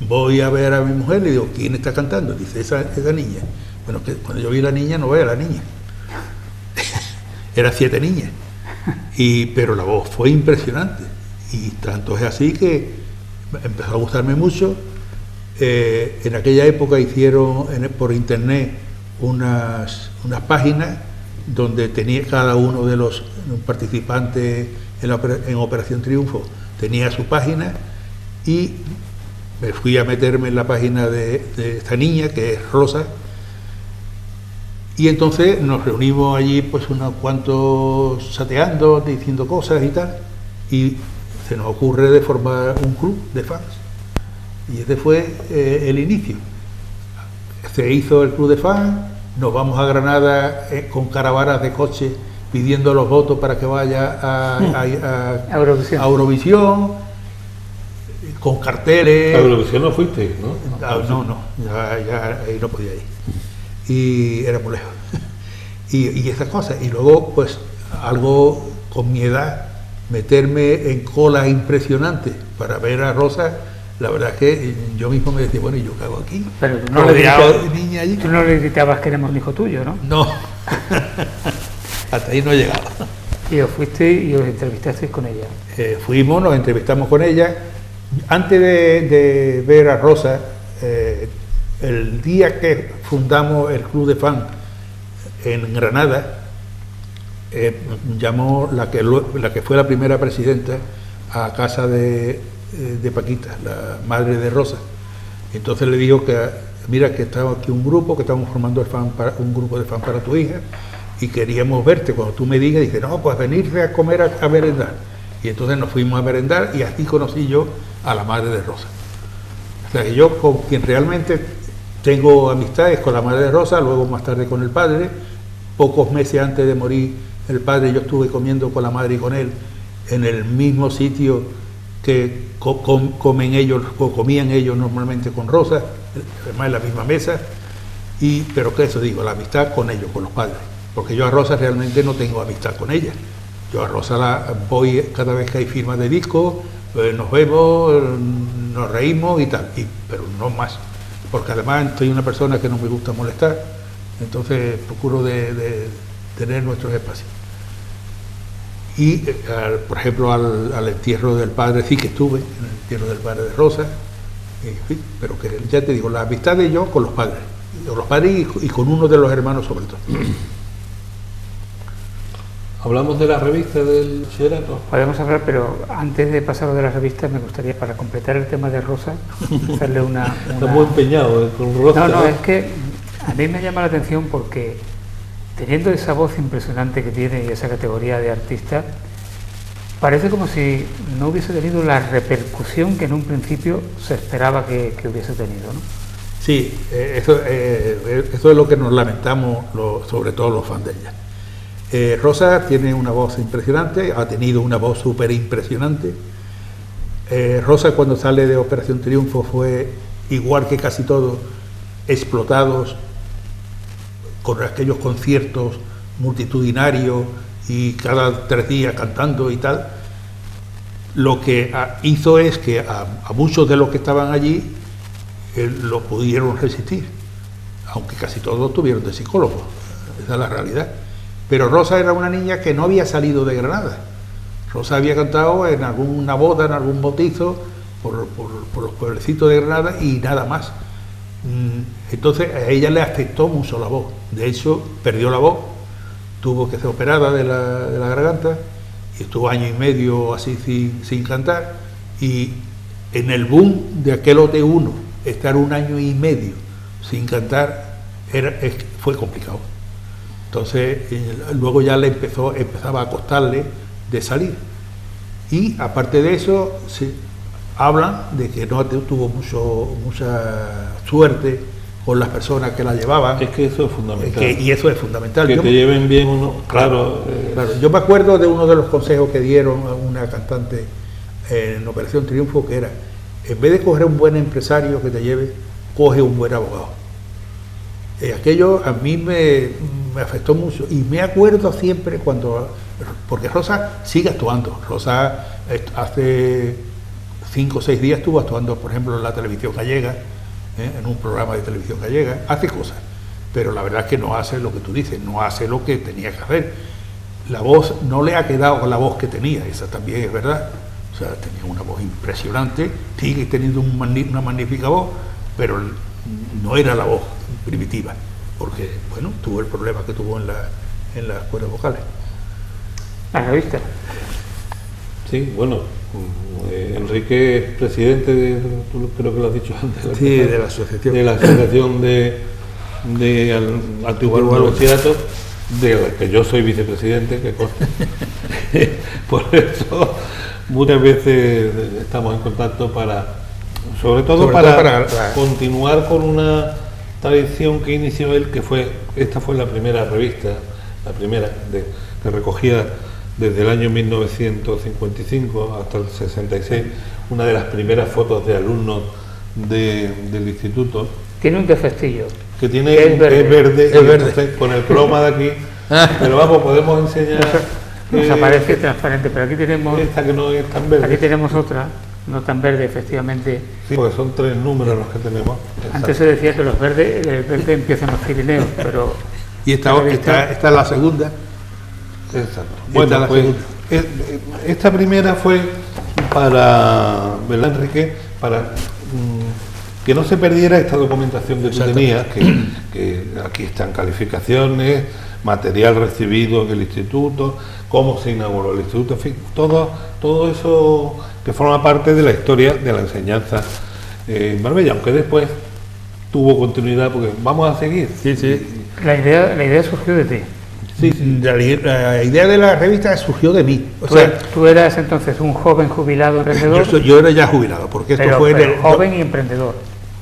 Voy a ver a mi mujer y le digo, ¿quién está cantando? Dice, esa niña. Bueno, que cuando yo vi a la niña, no veía a la niña. Eran 7 niñas. Pero la voz fue impresionante. Y tanto es así que empezó a gustarme mucho. En aquella época hicieron por internet unas páginas donde tenía cada uno de los participantes en Operación Triunfo, tenía su página, y me fui a meterme en la página de esta niña, que es Rosa, y entonces nos reunimos allí pues unos cuantos chateando, diciendo cosas y tal, y se nos ocurre de formar un club de fans, y ese fue el inicio. Se hizo el club de fans, nos vamos a Granada con caravanas de coche pidiendo los votos para que vaya a Eurovisión, con carteles. A Eurovisión no fuiste, ¿no? No, ya ahí no podía ir. Y era muy lejos. y esas cosas. Y luego, pues, algo con mi edad, meterme en colas impresionantes para ver a Rosa, la verdad es que yo mismo me decía, bueno, ¿y yo qué hago aquí? Pero tú no, le gritabas que éramos un hijo tuyo, ¿no? No. Hasta ahí no he llegado. Y os fuiste y os entrevistasteis con ella. Fuimos, nos entrevistamos con ella. Antes de ver a Rosa, el día que fundamos el club de fans en Granada, llamó la que fue la primera presidenta a casa de Paquita, la madre de Rosa. Entonces le dijo que, mira, que estaba aquí un grupo, que estamos formando un grupo de fans para tu hija, y queríamos verte. Cuando tú me digas, dice, no, pues venirse a comer a merendar. Y entonces nos fuimos a merendar, y así conocí yo a la madre de Rosa. O sea, que yo con quien realmente tengo amistades con la madre de Rosa, luego más tarde con el padre. Pocos meses antes de morir el padre, yo estuve comiendo con la madre y con él en el mismo sitio que comían ellos normalmente con Rosa, además en la misma mesa. Pero que eso digo, la amistad con ellos, con los padres, porque yo a Rosa realmente no tengo amistad con ella. Yo a Rosa voy cada vez que hay firmas de disco, nos vemos, nos reímos y tal, pero no más, porque además soy una persona que no me gusta molestar, entonces procuro de tener nuestros espacios. Y por ejemplo al entierro del padre sí que estuve, en el entierro del padre de Rosa, pero que ya te digo, la amistad de yo con los padres y con uno de los hermanos sobre todo. ¿Hablamos de la revista del bachillerato? Podemos hablar, pero antes de pasar de las revistas me gustaría, para completar el tema de Rosa, hacerle una... Está muy empeñado con Rosa. No, es que a mí me llama la atención porque teniendo esa voz impresionante que tiene y esa categoría de artista, parece como si no hubiese tenido la repercusión que en un principio se esperaba que hubiese tenido, ¿no? Sí, eso es lo que nos lamentamos, sobre todo los fans de ella. Rosa tiene una voz impresionante, ha tenido una voz súper impresionante. Rosa, cuando sale de Operación Triunfo, fue, igual que casi todos, explotados con aquellos conciertos multitudinarios y cada 3 días cantando y tal. Lo que hizo es que a muchos de los que estaban allí lo pudieron resistir, aunque casi todos tuvieron de psicólogos, esa es la realidad. Pero Rosa era una niña que no había salido de Granada. Rosa había cantado en alguna boda, en algún bautizo, por los pueblecitos de Granada y nada más. Entonces a ella le afectó mucho la voz. De hecho, perdió la voz, tuvo que ser operada de la garganta y estuvo 1 año y medio así sin cantar. Y en el boom de aquel OT1, estar 1 año y medio sin cantar fue complicado. Entonces luego ya empezaba a costarle de salir. Y aparte de eso, hablan de que no tuvo mucha suerte con las personas que la llevaban. Es que eso es fundamental. Y eso es fundamental. Que te lleven bien uno, claro. Yo me acuerdo de uno de los consejos que dieron a una cantante en Operación Triunfo, que era, en vez de coger un buen empresario que te lleve, coge un buen abogado. Aquello a mí me afectó mucho y me acuerdo siempre porque Rosa sigue actuando. Rosa hace 5 o 6 días estuvo actuando, por ejemplo, en la televisión gallega, en un programa de televisión gallega, hace cosas, pero la verdad es que no hace lo que tú dices, no hace lo que tenía que hacer. La voz no le ha quedado con la voz que tenía, esa también es verdad. O sea, tenía una voz impresionante, sigue teniendo una magnífica voz, pero no era la voz primitiva, porque, bueno, tuvo el problema que tuvo en las cuerdas vocales. ¿La revista? Sí, bueno, Enrique es presidente tú creo que lo has dicho antes. Sí, de la asociación. De la asociación de Antiguo Bachillerato, de la que yo soy vicepresidente, que conste. Por eso muchas veces estamos en contacto sobre todo para continuar con una tradición que inició él, esta fue la primera revista, que recogía desde el año 1955 hasta el 66, una de las primeras fotos de alumnos del instituto. Tiene un defectillo. Que es verde. Entonces, con el croma de aquí, pero vamos, podemos enseñar. Nos aparece transparente, pero aquí tenemos. Esta que no es tan verde. Aquí tenemos otra, no tan verde, efectivamente. Sí, porque son 3 números los que tenemos. Antes se decía que el verde empieza en los Pirineos, pero. Y esta es la segunda. Exacto. Bueno, pues esta primera fue para, ¿verdad, Enrique? Para que no se perdiera esta documentación que tú tenías, que aquí están calificaciones, material recibido en el instituto, cómo se inauguró el instituto, en fin, todo eso que forma parte de la historia de la enseñanza en Marbella, aunque después tuvo continuidad, porque vamos a seguir. Sí, sí. La idea surgió de ti. Sí. La idea de la revista surgió de mí. Tú eras entonces un joven jubilado emprendedor. Yo era ya jubilado, porque esto fue joven y emprendedor.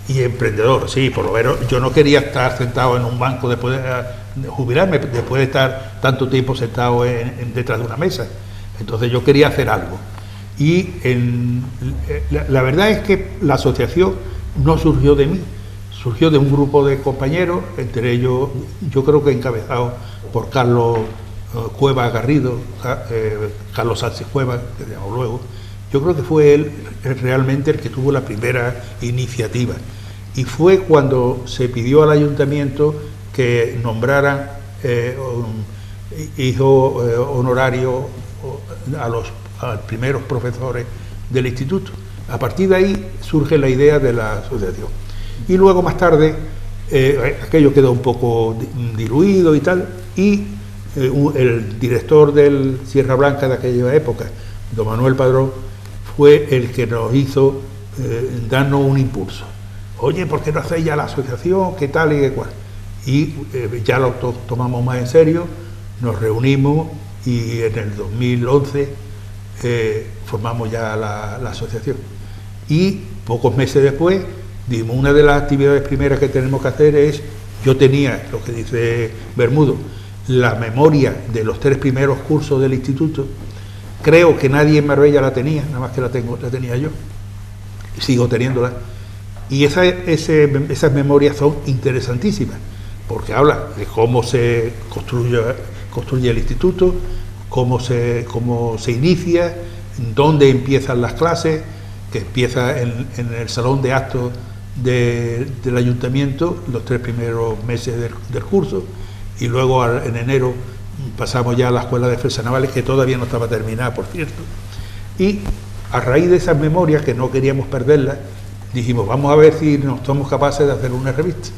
Y emprendedor, sí, por lo menos yo no quería estar sentado en un banco después de jubilarme, después de estar tanto tiempo sentado detrás de una mesa. Entonces yo quería hacer algo. Y la verdad es que la asociación no surgió de mí, surgió de un grupo de compañeros, entre ellos yo creo que encabezado por Carlos Cueva Garrido, Carlos Sánchez Cueva, que se llamó luego. Yo creo que fue él realmente el que tuvo la primera iniciativa. Y fue cuando se pidió al ayuntamiento que nombraran hijo honorario a los primeros profesores del instituto. A partir de ahí surge la idea de la asociación. Y luego más tarde aquello quedó un poco diluido y tal, y el director del Sierra Blanca de aquella época, don Manuel Padrón, fue el que nos hizo darnos un impulso. Oye, ¿por qué no hacéis ya la asociación? ¿Qué tal y qué cual? Y ya lo tomamos más en serio, nos reunimos y en el 2011 formamos ya la asociación. Y pocos meses después, dimos una de las actividades primeras que tenemos que hacer es, yo tenía, lo que dice Bermudo, la memoria de los 3 primeros cursos del instituto. Creo que nadie en Marbella la tenía, nada más que la tenía yo, y sigo teniéndola. Y esas memorias son interesantísimas, porque habla de cómo se construye el instituto, cómo se inicia, dónde empiezan las clases, que empieza en el salón de actos del ayuntamiento, los 3 primeros meses del curso, y luego en enero pasamos ya a la escuela de defensa navales, que todavía no estaba terminada, por cierto. Y a raíz de esas memorias, que no queríamos perderlas, dijimos, vamos a ver si nos somos capaces de hacer una revista.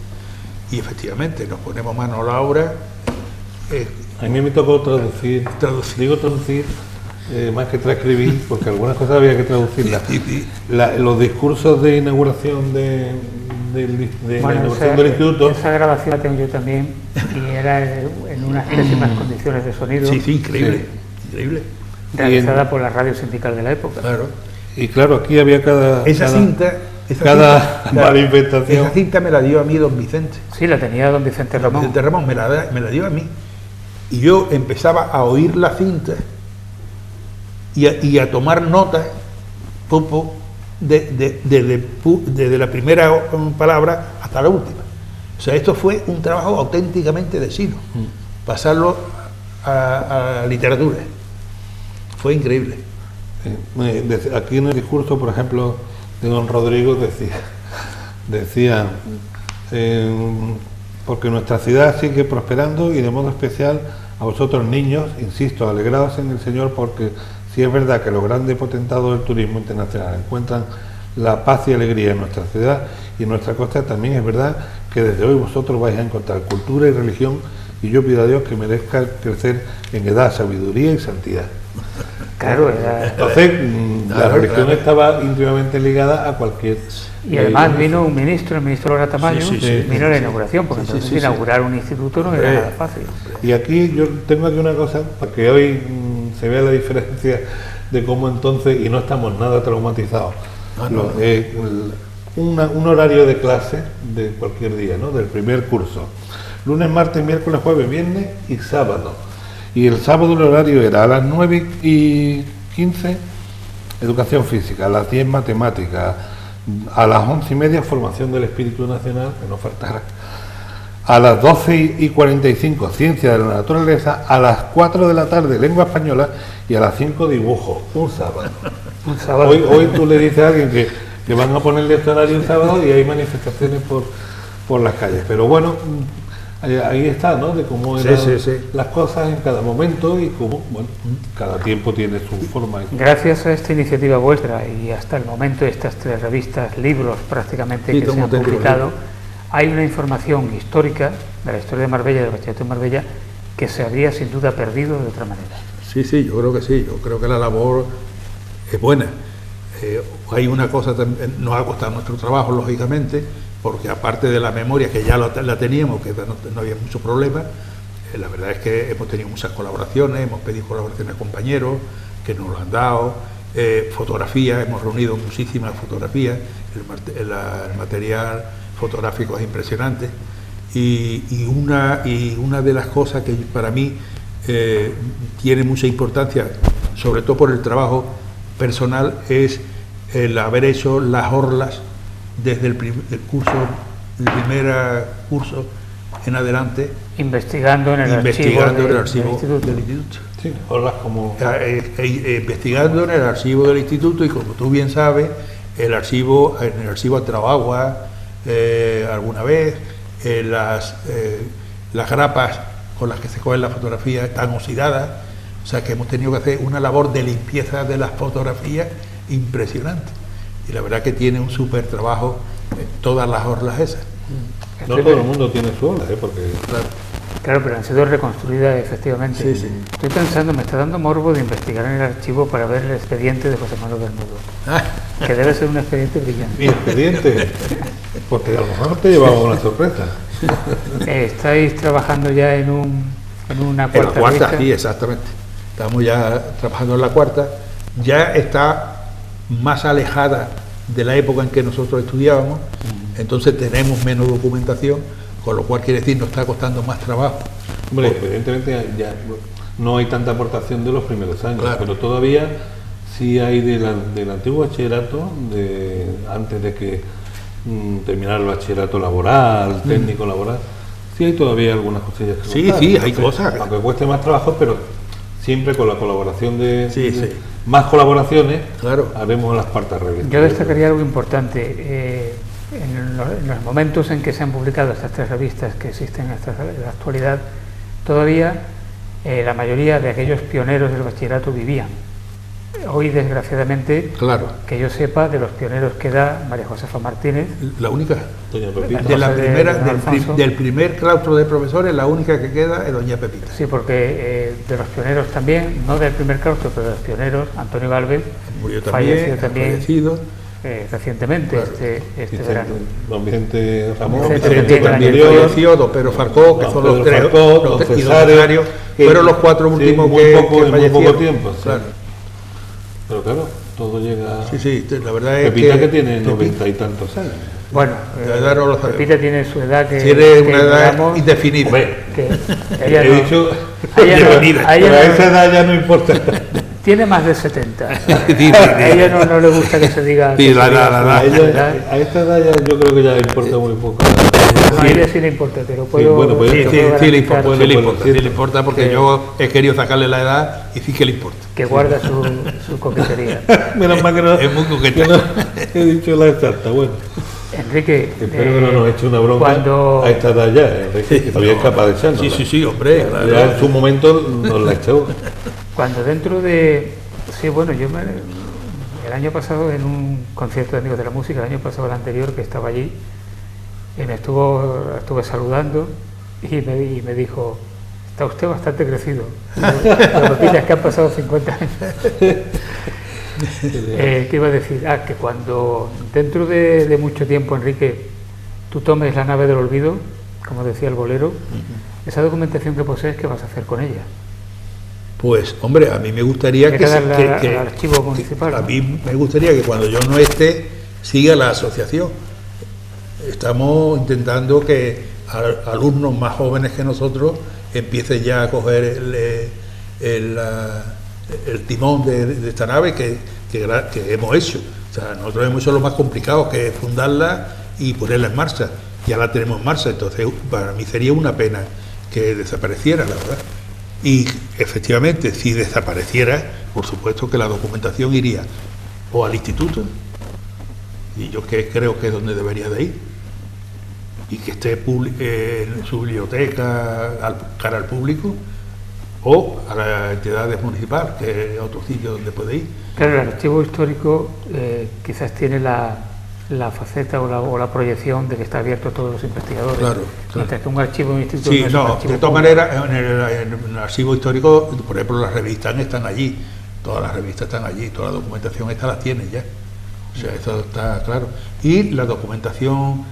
Y efectivamente, nos ponemos mano a la obra. A mí me tocó traducir. Digo traducir, más que transcribir, porque algunas cosas había que traducirlas. Los discursos de inauguración del instituto. Esa grabación la tengo yo también, y era en unas pésimas condiciones de sonido. Sí, increíble, increíble. Realizada por la radio sindical de la época. Claro. Y claro, aquí había cada manifestación. Esa cinta me la dio a mí don Vicente. Sí, la tenía don Vicente Ramón. Don Vicente Ramón me la dio a mí. Y yo empezaba a oír la cinta y a tomar notas desde la primera palabra hasta la última. O O sea, esto fue un trabajo auténticamente de Sino, pasarlo a literatura. Fue increíble. Aquí en el discurso, por ejemplo, de don Rodrigo decía porque nuestra ciudad sigue prosperando y de modo especial a vosotros niños, insisto, alegraos en el Señor, porque si es verdad que los grandes potentados del turismo internacional encuentran la paz y alegría en nuestra ciudad y en nuestra costa, también es verdad que desde hoy vosotros vais a encontrar cultura y religión, y yo pido a Dios que merezca crecer en edad, sabiduría y santidad. Claro, entonces la religión estaba íntimamente ligada a cualquier... Y además vino un ministro, el ministro Lora Tamayo, vino a la inauguración, porque entonces inaugurar un instituto no era nada fácil. Y aquí yo tengo aquí una cosa, para que hoy se vea la diferencia de cómo entonces, y no estamos nada traumatizados, un horario de clase de cualquier día, ¿no? Del primer curso, lunes, martes, miércoles, jueves, viernes y sábado. Y el sábado el horario era a las 9:15 educación física, a las 10 matemáticas, a las 11:30 formación del espíritu nacional, que no faltara, a las 12:45 ciencia de la naturaleza, a las 4 de la tarde lengua española y a las 5 dibujo, un sábado. Hoy tú le dices a alguien que van a ponerle este horario un sábado y hay manifestaciones por las calles, pero bueno, ahí está, ¿no? De cómo eran las cosas en cada momento y cómo, bueno, cada tiempo tiene su forma. Gracias a esta iniciativa vuestra y hasta el momento estas 3 revistas, libros prácticamente que se han publicado, hay una información histórica de la historia de Marbella, del Bachillerato de Marbella, que se habría sin duda perdido de otra manera. Sí, yo creo que sí, yo creo que la labor es buena. Hay una cosa, nos ha costado nuestro trabajo, lógicamente, porque aparte de la memoria, que ya la teníamos, que no había mucho problema, la verdad es que hemos tenido muchas colaboraciones, hemos pedido colaboraciones a compañeros que nos lo han dado, fotografías, hemos reunido muchísimas fotografías, el material fotográfico es impresionante, y una de las cosas que para mí tiene mucha importancia, sobre todo por el trabajo personal, es el haber hecho las orlas desde el primer curso en adelante, investigando en el archivo del instituto. Sí, orlas como... investigando en el archivo del instituto, y como tú bien sabes, en el archivo ha entrado agua alguna vez, las grapas con las que se cogen las fotografías están oxidadas, o sea que hemos tenido que hacer una labor de limpieza de las fotografías impresionante. Y la verdad que tiene un súper trabajo todas las orlas esas. No todo el mundo tiene su orla, porque... Claro, pero han sido reconstruidas efectivamente. Sí. Estoy pensando, me está dando morbo de investigar en el archivo para ver el expediente de José Manuel Bermudo, que debe ser un expediente brillante. Mi expediente, porque a lo mejor te llevaba una sorpresa. ¿Estáis trabajando ya en una cuarta? En la cuarta, revista? sí, exactamente. Estamos ya trabajando en la cuarta. Ya está más alejada de la época en que nosotros estudiábamos, entonces tenemos menos documentación, con lo cual quiere decir nos está costando más trabajo. Hombre, evidentemente ya no hay tanta aportación de los primeros años, claro, pero todavía sí hay del antiguo bachillerato, antes de que terminara el bachillerato laboral, técnico laboral, sí hay todavía algunas cosillas que sí, contar, hay cosas. Aunque cueste más trabajo, pero siempre con la colaboración de más colaboraciones, claro, haremos las cuartas revistas. Yo destacaría algo importante. En los momentos en que se han publicado estas 3 revistas que existen en la actualidad, todavía la mayoría de aquellos pioneros del bachillerato vivían. Hoy, desgraciadamente, claro, que yo sepa, de los pioneros queda María Josefa Martínez, la única, doña Pepita. Del primer claustro de profesores, la única que queda es doña Pepita. Sí, porque de los pioneros también, no del primer claustro, pero de los pioneros, Antonio Galvez falleció también recientemente, claro, este verano. Don Vicente Ramón, también falleció, don Pedro Farcó, que son los 3, y don Cesario, fueron los 4 últimos que fallecieron. En muy poco tiempo, sí. Claro. Pero claro, todo llega... Sí, la verdad es Pepita que tiene 90 y tantos años. Bueno, Pepita tiene su edad que... Tiene una edad indefinida. Hombre, que ella he dicho... A esa edad ya no importa. Tiene más de 70. Sí, A ella no le gusta que se diga. Sí, que la se diga edad, su A edad. ella, a esta edad ya yo creo que ya le importa muy poco. No, a ella sí le importa, te lo puedo. bueno, pues te Sí, lo sí, puedo sí le garantizar, importa, Bueno, sí le bueno, importa, sí. sí le importa, porque yo he querido sacarle la edad y sí que le importa. que guarda su coquetería. Menos mal que no, Es muy coqueta. que no he dicho la exacta. Bueno, Enrique, espero que no nos eche una bronca cuando- a esta edad ya, Enrique, que todavía es capaz de echarnos. Sí, hombre, claro. Ya en su momento nos la echó. Cuando dentro de... Sí, bueno, el año pasado en un concierto de Amigos de la Música, el año pasado, el anterior, que estaba allí, y me estuve saludando y me dijo, está usted bastante crecido. Lo que es que han pasado 50 años. ¿Qué iba a decir? Que cuando dentro de mucho tiempo, Enrique, tú tomes la nave del olvido, como decía el bolero, esa documentación que posees, ¿qué vas a hacer con ella? Pues, hombre, a mí me gustaría Hay que, que darle al archivo municipal, a ¿no? mí me gustaría que cuando yo no esté siga la asociación. Estamos intentando que alumnos más jóvenes que nosotros empiecen ya a coger el timón de esta nave que hemos hecho. O sea, nosotros hemos hecho lo más complicado, que es fundarla y ponerla en marcha. Ya la tenemos en marcha, entonces para mí sería una pena que desapareciera, la verdad. Y efectivamente, si desapareciera, por supuesto que la documentación iría o al instituto, y yo creo que es donde debería de ir, y que esté en su biblioteca cara al público, o a las entidades municipales, que es otro sitio donde puede ir. Claro, el archivo histórico quizás tiene la faceta o la proyección de que está abierto a todos los investigadores. Claro. Mientras que un archivo de un instituto Sí, no es un no, archivo de todas público. maneras, en el archivo histórico, por ejemplo, las revistas están allí, todas las revistas están allí, toda la documentación esta la tienen ya. O sea, eso está claro. Y la documentación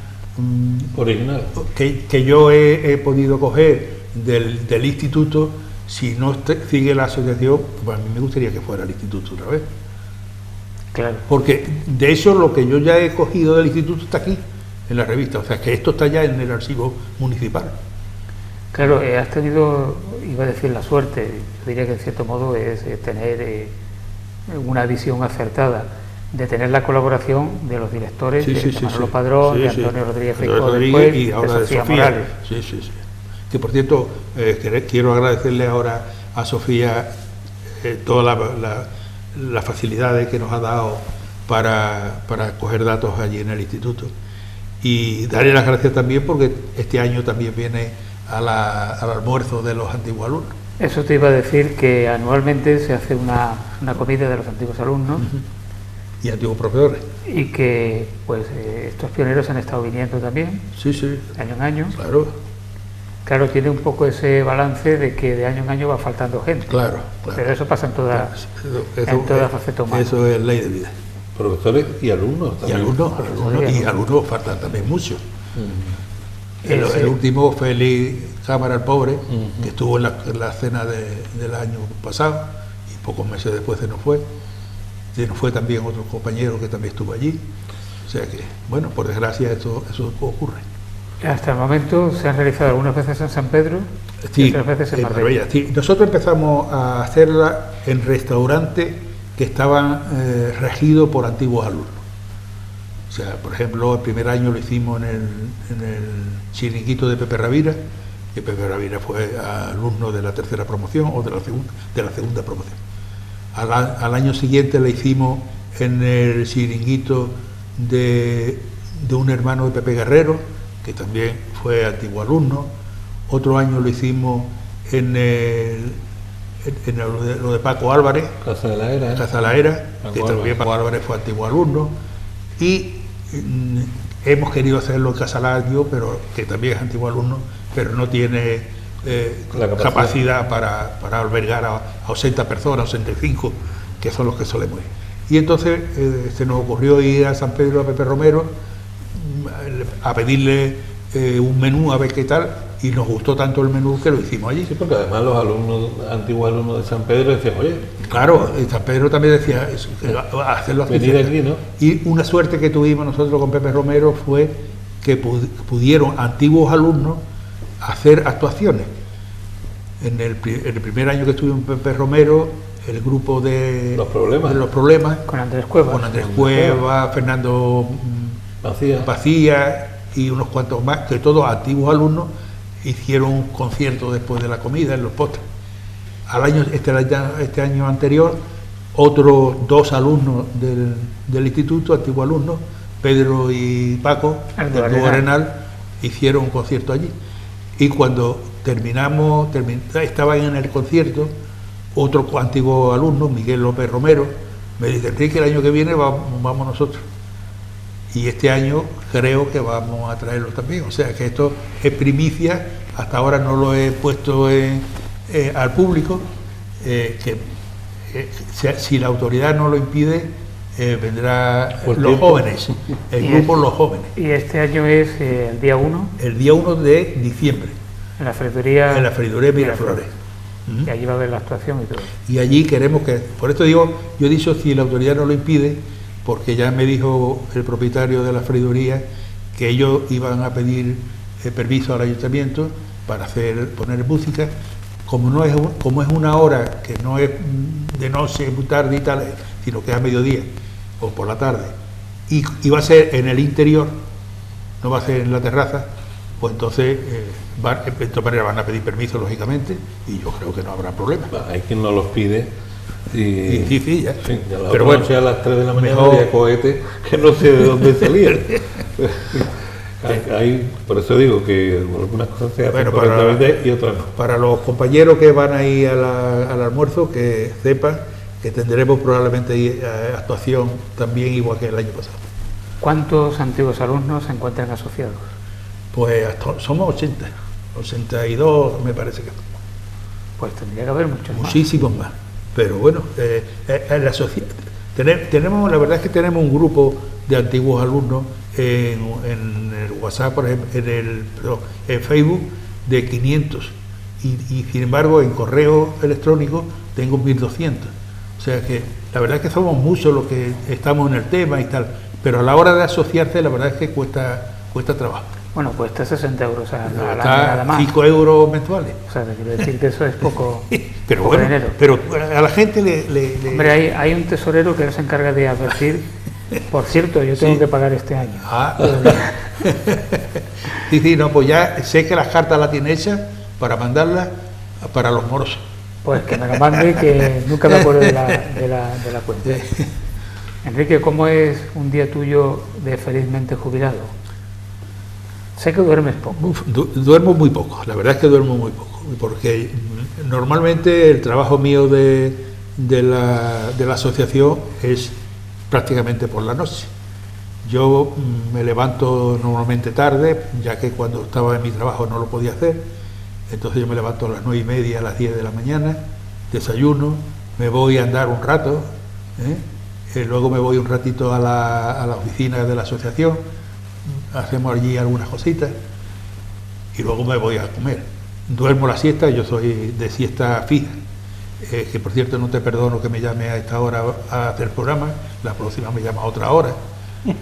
Original. que yo he podido coger del instituto, si no sigue la asociación, pues a mí me gustaría que fuera el instituto otra vez. Claro. Porque de eso lo que yo ya he cogido del instituto está aquí, en la revista. O sea, que esto está ya en el archivo municipal. Claro, has tenido, iba a decir la suerte, yo diría que en cierto modo es tener una visión acertada, de tener la colaboración de los directores, de Manolo Padrón, de Antonio Rodríguez Feijó después, y ahora de Sofía Morales. Sí. Que por cierto, quiero agradecerle ahora a Sofía todas las facilidades que nos ha dado para coger datos allí en el instituto. Y darle las gracias también porque este año también viene al almuerzo de los antiguos alumnos. Eso te iba a decir, que anualmente se hace una comida de los antiguos alumnos. Y antiguos profesores. Y que pues estos pioneros han estado viniendo también, Sí, año en año. claro, Tiene un poco ese balance de que de año en año va faltando gente. claro. Pero eso pasa en toda faceta humana. Eso es ley de vida. Profesores y alumnos Y también. algunos faltan también mucho. El último, Félix Cámara el Pobre, que estuvo en la cena del año pasado, y pocos meses después se nos fue. Se nos fue también otro compañero que también estuvo allí. O sea que, bueno, por desgracia eso ocurre. Hasta el momento se han realizado algunas veces en San Pedro y otras veces en Marbella. Sí. Nosotros empezamos a hacerla en restaurantes que estaban regidos por antiguos alumnos. O sea, por ejemplo, el primer año lo hicimos en el chiringuito de Pepe Ravira, que Pepe Ravira fue alumno de la tercera promoción o de la segunda promoción. Al año siguiente la hicimos en el chiringuito de un hermano de Pepe Guerrero, que también fue antiguo alumno. Otro año lo hicimos en lo de Paco Álvarez, Casa de la Era. Casa de la Era, que Paco también Paco Álvarez fue antiguo alumno. Y hemos querido hacerlo en Casalario, pero que también es antiguo alumno, pero no tiene La capacidad para albergar a 80 personas, 85, que son los que solemos ir. Y entonces se nos ocurrió ir a San Pedro, a Pepe Romero, a pedirle un menú a ver qué tal, y nos gustó tanto el menú que lo hicimos allí. Sí, porque además los antiguos alumnos de San Pedro decían, oye, Claro, San Pedro también decía eso, hacerlo aquí. venid aquí, ¿no? Y una suerte que tuvimos nosotros con Pepe Romero fue que pudieron antiguos alumnos hacer actuaciones. En el primer año que estuvimos en Pepe Romero, el grupo de Los Problemas, Con Andrés Cuevas. con Andrés Cuevas, Fernando Vacía y unos cuantos más, que todos antiguos alumnos, hicieron un concierto después de la comida en los postres. Este año anterior, otros 2 alumnos del instituto, antiguos alumnos, Pedro y Paco, del dúo Arenal, hicieron un concierto allí. Y cuando estaban en el concierto, otro antiguo alumno, Miguel López Romero, me dice: Enrique, el año que viene vamos nosotros. Y este año creo que vamos a traerlos también. O sea que esto es primicia, hasta ahora no lo he puesto al público, si la autoridad no lo impide, vendrá los jóvenes, el grupo Los Jóvenes. Y este año es el día 1. El día 1 de diciembre. En la freiduría. En la freiduría Miraflores. Y allí va a haber la actuación y todo. Y allí queremos que, por esto digo, yo he dicho si la autoridad no lo impide, porque ya me dijo el propietario de la freiduría que ellos iban a pedir permiso al ayuntamiento para poner música. Como es una hora que no es de noche, muy tarde y tal, sino que es a mediodía o por la tarde, y va a ser en el interior, no va a ser en la terraza, pues entonces de todas maneras van a pedir permiso, lógicamente, y yo creo que no habrá problema. Hay quien no los pide. Sí, ya. Sí, ya pero bueno, a las 3 de la mañana mejor... había cohetes que no sé de dónde salían. Por eso digo que algunas cosas se hacen correctamente y otras no. Para los compañeros que van a ir al almuerzo, que sepan que tendremos probablemente actuación también igual que el año pasado. ¿Cuántos antiguos alumnos se encuentran asociados? Pues somos 82 me parece que. Pues tendría que haber muchos más. Muchísimos más. Pero bueno, en la sociedad tenemos, la verdad es que tenemos un grupo de antiguos alumnos en el WhatsApp, por ejemplo, en Facebook, de 500, y sin embargo en correo electrónico tengo 1200. O sea que la verdad es que somos muchos los que estamos en el tema y tal, pero a la hora de asociarse la verdad es que cuesta trabajo. Bueno, cuesta 60 euros al año nada más. 5 euros mensuales. O sea, te quiero decir que eso es poco, pero poco bueno, dinero. Pero a la gente Hombre, hay un tesorero que se encarga de advertir. Por cierto, yo tengo que pagar este año. Sí, no, pues ya sé que las cartas las tiene hechas para mandarlas para los morosos. Pues que me lo mande, que nunca me acuerdo de la cuenta. Enrique, ¿cómo es un día tuyo de felizmente jubilado? Sé que duermes poco. Duermo muy poco, la verdad es que duermo muy poco, porque normalmente el trabajo mío de la asociación es prácticamente por la noche. Yo me levanto normalmente tarde, ya que cuando estaba en mi trabajo no lo podía hacer, entonces yo me levanto a las 9:30, a las 10 de la mañana, desayuno, me voy a andar un rato, luego me voy un ratito a la oficina de la asociación, hacemos allí algunas cositas y luego me voy a comer. Duermo la siesta, yo soy de siesta fija, que por cierto no te perdono que me llame a esta hora a hacer programa, la próxima me llama a otra hora, bueno,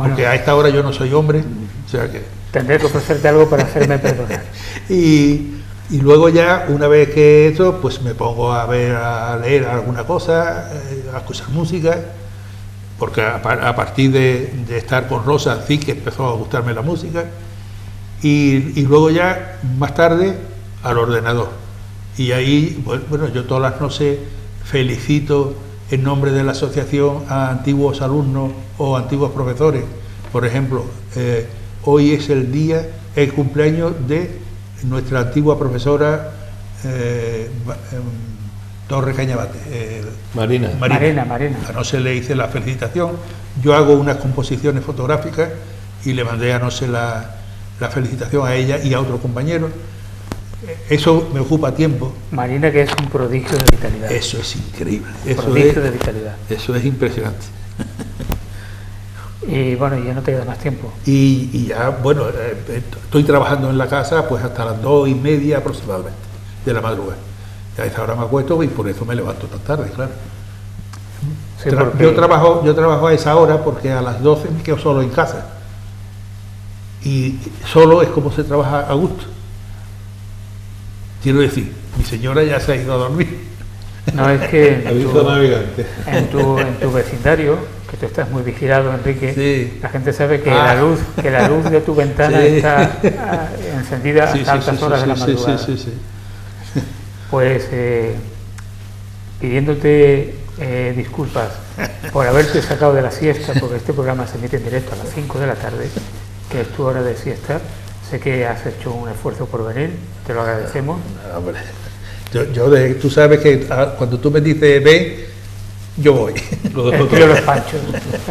porque a esta hora yo no soy hombre, o sea que... Tendré que ofrecerte algo para hacerme perdonar. y luego ya, una vez que eso, pues me pongo a leer alguna cosa, a escuchar música, porque a partir de estar con Rosa sí que empezó a gustarme la música, y luego ya más tarde al ordenador, y ahí, bueno, yo todas las noches felicito en nombre de la asociación a antiguos alumnos o antiguos profesores. Por ejemplo, hoy es el cumpleaños de nuestra antigua profesora Torre Cañabate, Marina. A no se le hice la felicitación. Yo hago unas composiciones fotográficas y le mandé anoche la felicitación a ella y a otro compañero. Eso me ocupa tiempo. Marina, que es un prodigio de vitalidad. Eso es increíble. De vitalidad. Eso es impresionante. Y bueno, ya no te queda más tiempo. Y ya, bueno, estoy trabajando en la casa pues hasta las 2:30 aproximadamente de la madrugada. A esa hora me acuesto y por eso me levanto tan tarde, claro. Sí, yo trabajo a esa hora porque a las 12 me quedo solo en casa. Y solo es como se trabaja a gusto. Quiero decir, mi señora ya se ha ido a dormir. No, es que Aviso navegante. en tu vecindario, que tú estás muy vigilado, Enrique, Sí. la gente sabe que la luz de tu ventana Sí. está encendida Sí, hasta altas horas de la madrugada. sí. Pues pidiéndote disculpas por haberte sacado de la siesta, porque este programa se emite en directo a las 5 de la tarde, que es tu hora de siesta. Sé que has hecho un esfuerzo por venir, te lo agradecemos. Hombre, tú sabes que cuando tú me dices ven, yo voy. Lo dejo El tío todo. de los panchos,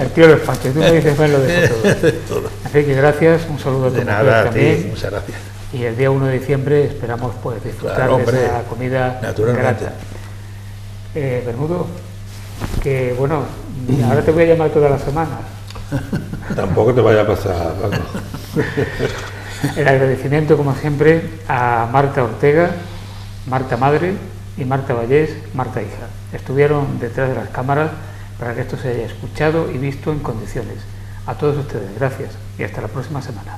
el tío de los panchos. Tú me dices ven, lo dejo todo. Todo. Así que gracias, un saludo a tu De mujer nada, a también. ti, muchas gracias. Y el día 1 de diciembre esperamos pues disfrutar Claro, hombre, de esa comida naturalmente. grata. Bermudo, que bueno, ahora te voy a llamar toda la semana. Tampoco te vaya a pasar, Paco. El agradecimiento, como siempre, a Marta Ortega, Marta Madre y Marta Vallés, Marta Hija. Estuvieron detrás de las cámaras para que esto se haya escuchado y visto en condiciones. A todos ustedes, gracias y hasta la próxima semana.